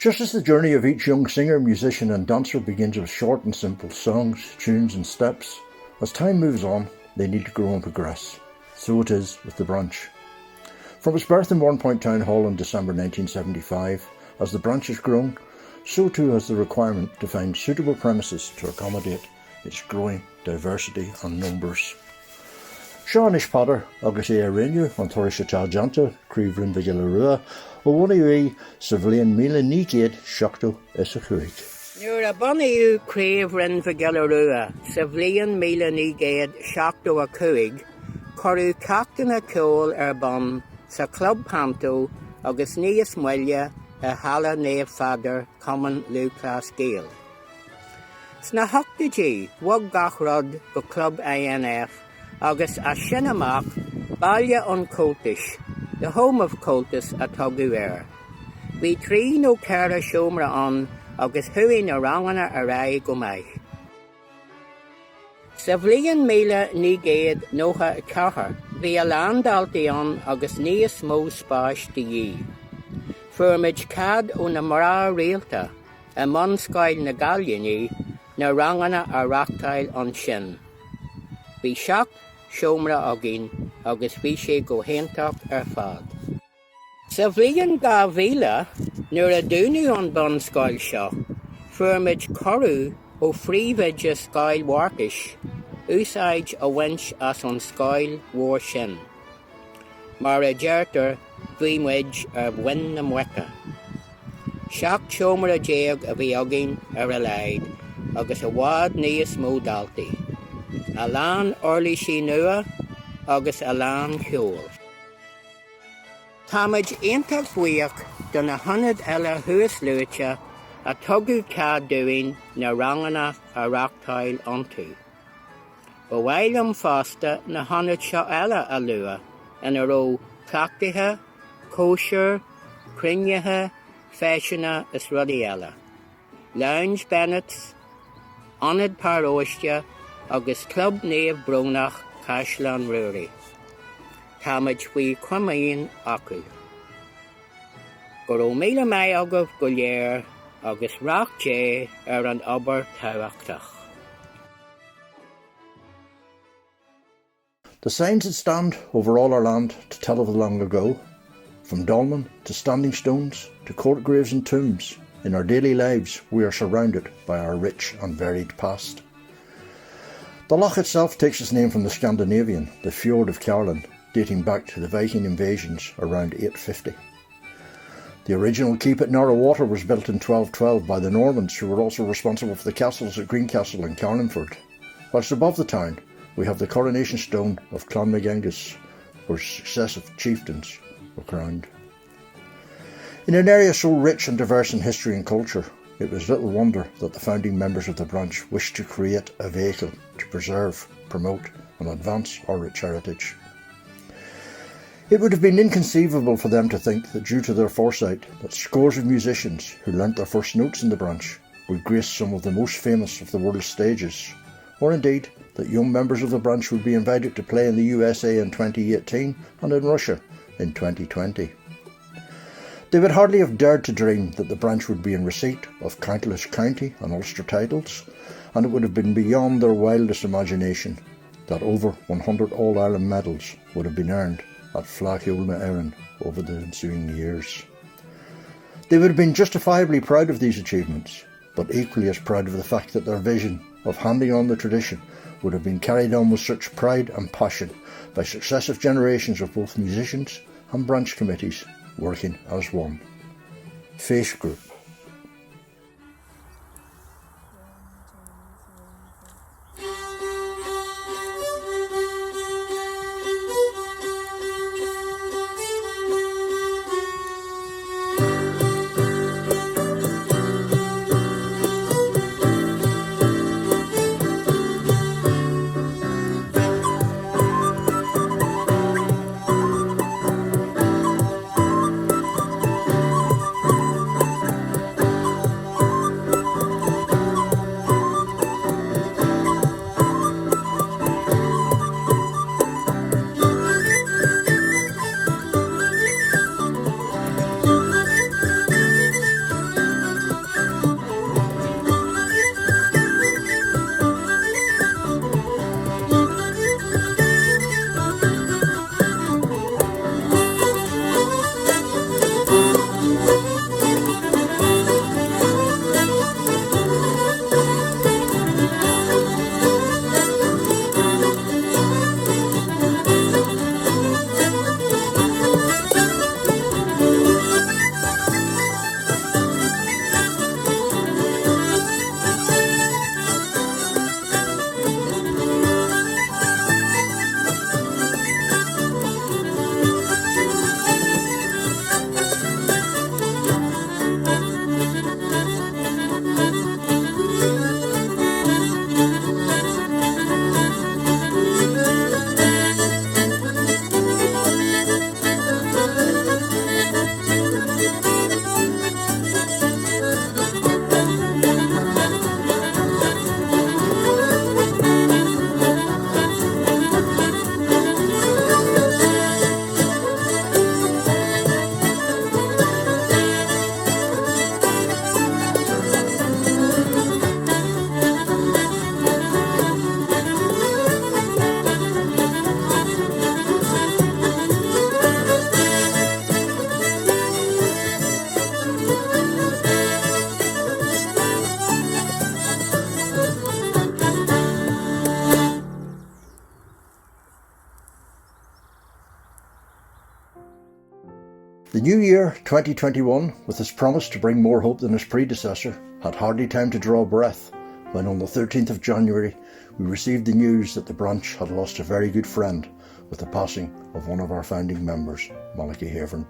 [SPEAKER 15] Just as the journey of each young singer, musician and dancer begins with short and simple songs, tunes and steps, as time moves on, they need to grow and progress. So it is with the branch. From its birth in Warnpoint Town Hall in December 1975, as the branch has grown, so too has the requirement to find suitable premises to accommodate its growing diversity and numbers. Sean Ishpatter, agus é réniu an Torisha Taljanta, Crívrin Vigilarua, o wani civilian Mila Nigid Shakto Isachuig.
[SPEAKER 16] Nuair a buniú Crívrin Vigilarua, civilian Mila Nigid Shakto a Cuig, choru Captain a Ceoil bon sa Club Panto agus níos muile a hala nef fadar Common Lucas Gale. Sna hochtadí wag gachrod go Club INF agus a sinamach bailile an Comhaltas, the home of Comhaltas a tugu We trí no cara siomra an agus hui na rangana a rai go mai. Sa bhliain míle ní géad nócha a cethar, bhí a landaltaí an agus níos mó spáis de dhí. Fuairmid cad ó na mrá réalta, a man scail na gallianí, na rangana a rachtail an sin. Bhí seach siomra agin agus bhí sé go héntach fad. Sa bhliain gá bhíle, nuair a dúnú an bon scail seo, fuairmid corú ó phríomhaid a scail mhórtais, úsáid a bhaint as an scail mhór sin. Mar a deirtar bhuaimid bhain na mhacha. Seach siomra déag a bhí agin a leid, agus a bhád níos mó daltaí. A lán orlaí sí nua agus a lán cheoil. Táid aontacht buíoch do na honad eile thuas luaite a tugadh cad dúin na rangana a rachtail antú. Ba bhhailm fásta na honad seo eile a lua ina ró cleachtaithe, kosher, cruinnithe, feisina is rudaí eile. Lounge Bennetts, Anad Paróiste agus Club Naomh Brónach Caisleán Ruairi. Táid faoi cumaíonn acu. Go raibh míle mai agah go léir agus rach dé an obair táhachtach.
[SPEAKER 15] The signs that stand over all our land to tell of the long ago, from dolmen to standing stones to court graves and tombs, in our daily lives we are surrounded by our rich and varied past. The loch itself takes its name from the Scandinavian, the fjord of Cheoil, dating back to the Viking invasions around 850. The original keep at Narrow Water was built in 1212 by the Normans, who were also responsible for the castles at Greencastle and Carlingford, whilst above the town we have the coronation stone of Clonmackengus, where successive chieftains were crowned. In an area so rich and diverse in history and culture, it was little wonder that the founding members of the branch wished to create a vehicle to preserve, promote and advance our rich heritage. It would have been inconceivable for them to think that due to their foresight that scores of musicians who learnt their first notes in the branch would grace some of the most famous of the world's stages, or indeed that young members of the branch would be invited to play in the USA in 2018 and in Russia in 2020. They would hardly have dared to dream that the branch would be in receipt of countless county and Ulster titles, and it would have been beyond their wildest imagination that over 100 All-Ireland medals would have been earned at Fleadh Cheoil over the ensuing years. They would have been justifiably proud of these achievements, but equally as proud of the fact that their vision of handing on the tradition would have been carried on with such pride and passion by successive generations of both musicians and branch committees working as one. Face Group. The new year, 2021, with its promise to bring more hope than its predecessor, had hardly time to draw breath when on the 13th of January we received the news that the branch had lost a very good friend with the passing of one of our founding members, Malachy Haven.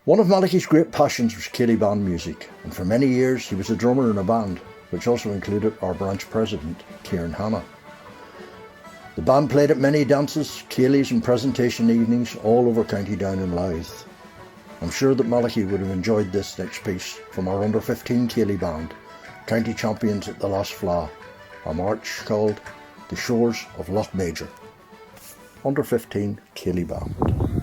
[SPEAKER 15] One of Malachy's great passions was céilí band music, and for many years he was a drummer in a band, which also included our branch president, Kieran Hanna. The band played at many dances, céilís and presentation evenings all over County Down and Louth. I'm sure that Malachy would have enjoyed this next piece from our under-15 céilí band, county champions at the last Fleadh, a march called The Shores of Loch Major. Under-15 céilí band.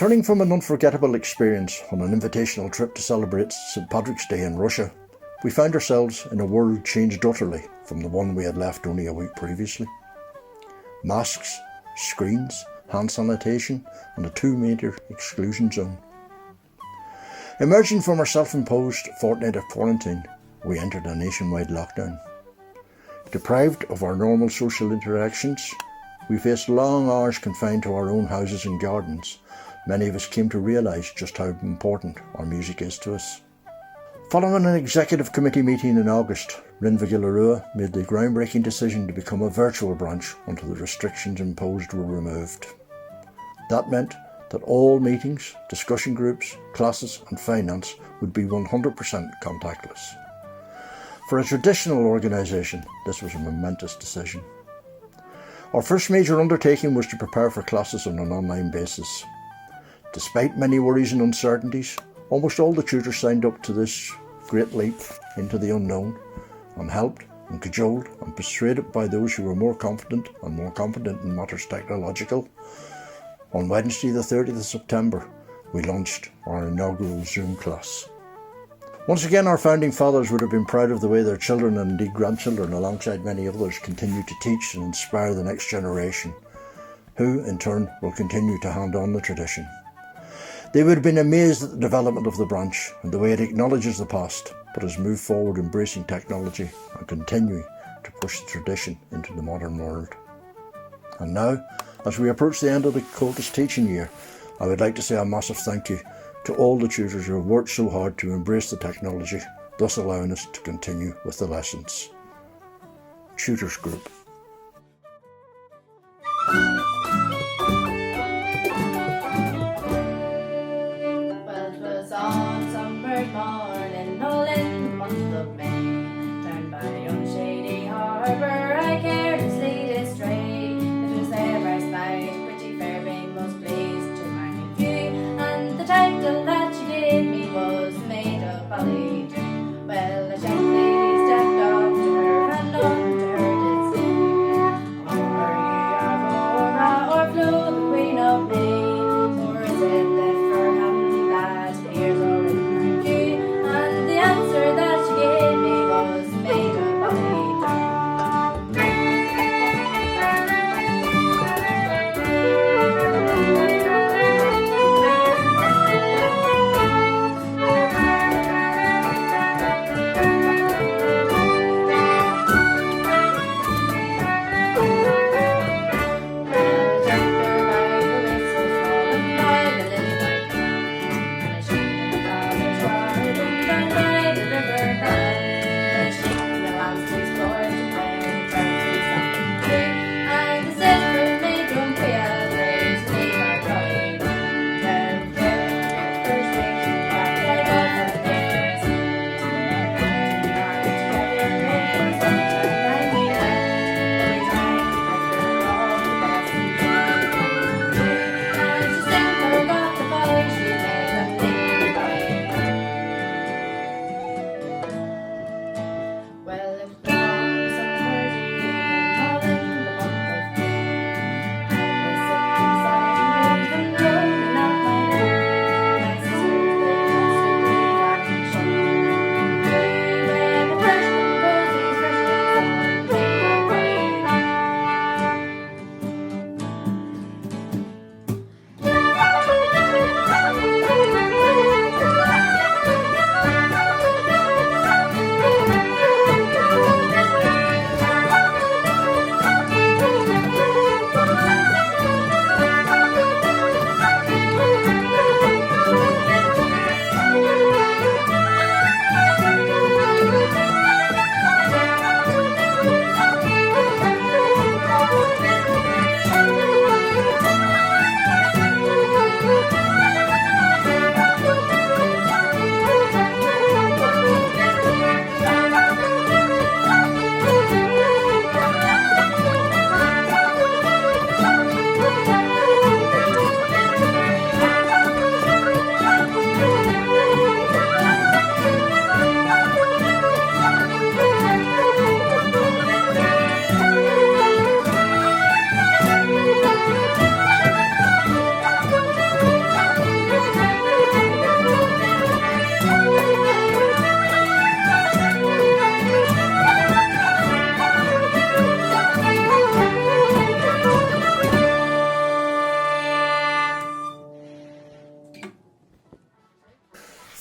[SPEAKER 15] Returning from an unforgettable experience on an invitational trip to celebrate St. Patrick's Day in Russia, we found ourselves in a world changed utterly from the one we had left only a week previously. Masks, screens, hand sanitation and a 2-metre exclusion zone. Emerging from our self-imposed fortnight of quarantine, we entered a nationwide lockdown. Deprived of our normal social interactions, we faced long hours confined to our own houses and gardens. Many of us came to realise just how important our music is to us. Following an executive committee meeting in August, Rinne Vigilarua made the groundbreaking decision to become a virtual branch until the restrictions imposed were removed. That meant that all meetings, discussion groups, classes and finance would be 100% contactless. For a traditional organisation, this was a momentous decision. Our first major undertaking was to prepare for classes on an online basis. Despite many worries and uncertainties, almost all the tutors signed up to this great leap into the unknown, and helped and cajoled and persuaded by those who were more confident and more competent in matters technological. On Wednesday the 30th of September, we launched our inaugural Zoom class. Once again, our founding fathers would have been proud of the way their children and indeed grandchildren, alongside many others, continue to teach and inspire the next generation, who in turn will continue to hand on the tradition. They would have been amazed at the development of the branch and the way it acknowledges the past, but has moved forward embracing technology and continuing to push the tradition into the modern world. And now, as we approach the end of the Comhaltas teaching year, I would like to say a massive thank you to all the tutors who have worked so hard to embrace the technology, thus allowing us to continue with the lessons. Tutors Group.
[SPEAKER 17] Carelessly distrayed, it was there by spies, pretty fair being most pleased to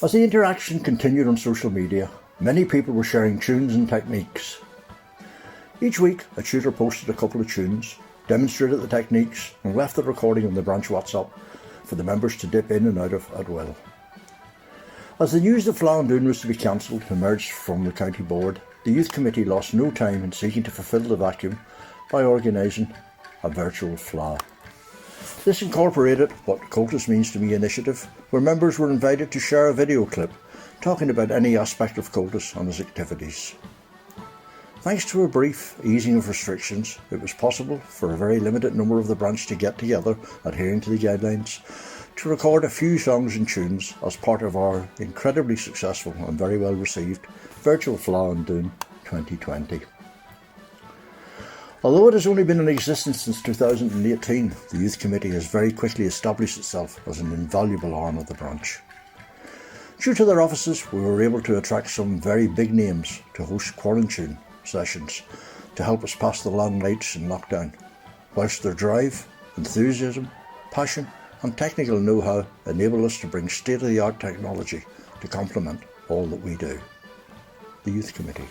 [SPEAKER 15] As the interaction continued on social media, many people were sharing tunes and techniques. Each week, a tutor posted a couple of tunes, demonstrated the techniques, and left the recording on the branch WhatsApp for the members to dip in and out of at will. As the news that Fleadh Cheoil was to be cancelled emerged from the county board, the youth committee lost no time in seeking to fulfil the vacuum by organising a virtual Fleadh. This incorporated what Comhaltas Means to Me initiative, where members were invited to share a video clip talking about any aspect of Comhaltas and its activities. Thanks to a brief easing of restrictions, it was possible for a very limited number of the branch to get together, adhering to the guidelines, to record a few songs and tunes as part of our incredibly successful and very well received virtual Fleadh Cheoil 2020. Although it has only been in existence since 2018, the Youth Committee has very quickly established itself as an invaluable arm of the branch. Due to their offices, we were able to attract some very big names to host quarantine sessions to help us pass the long nights in lockdown, whilst their drive, enthusiasm, passion and technical know-how enable us to bring state-of-the-art technology to complement all that we do. The Youth Committee.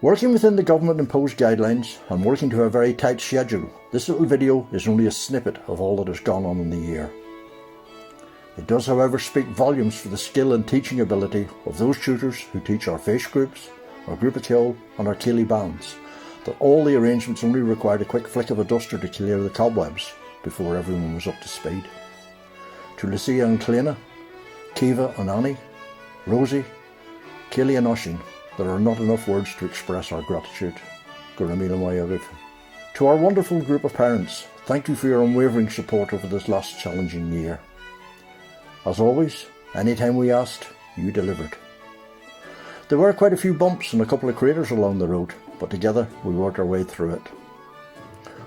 [SPEAKER 15] Working within the government imposed guidelines and working to a very tight schedule, this little video is only a snippet of all that has gone on in the year. It does, however, speak volumes for the skill and teaching ability of those tutors who teach our face groups, our Fleadh Cheoil and our Ceilidh bands, that all the arrangements only required a quick flick of a duster to clear the cobwebs before everyone was up to speed. To Lucia and Clena, Kiva and Annie, Rosie, Kelly and Oshin, there are not enough words to express our gratitude. To our wonderful group of parents, thank you for your unwavering support over this last challenging year. As always, anytime we asked, you delivered. There were quite a few bumps and a couple of craters along the road, but together we worked our way through it.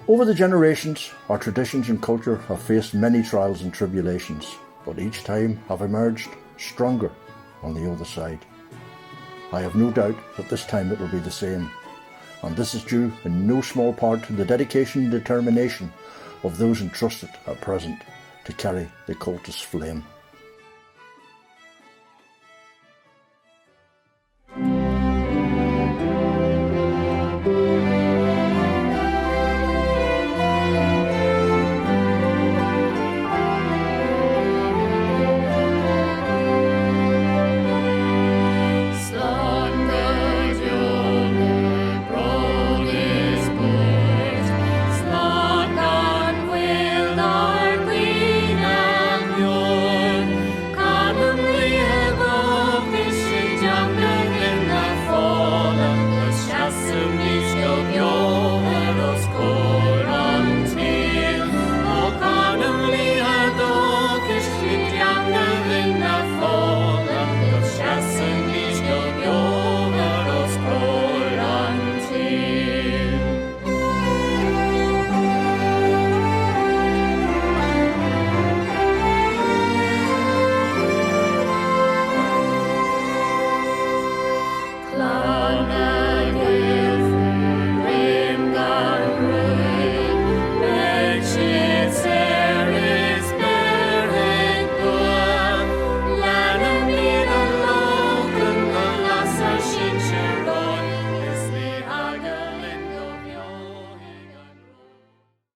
[SPEAKER 15] Over the generations, our traditions and culture have faced many trials and tribulations, but each time have emerged stronger on the other side. I have no doubt that this time it will be the same, and this is due in no small part to the dedication and determination of those entrusted at present to carry the cultist flame.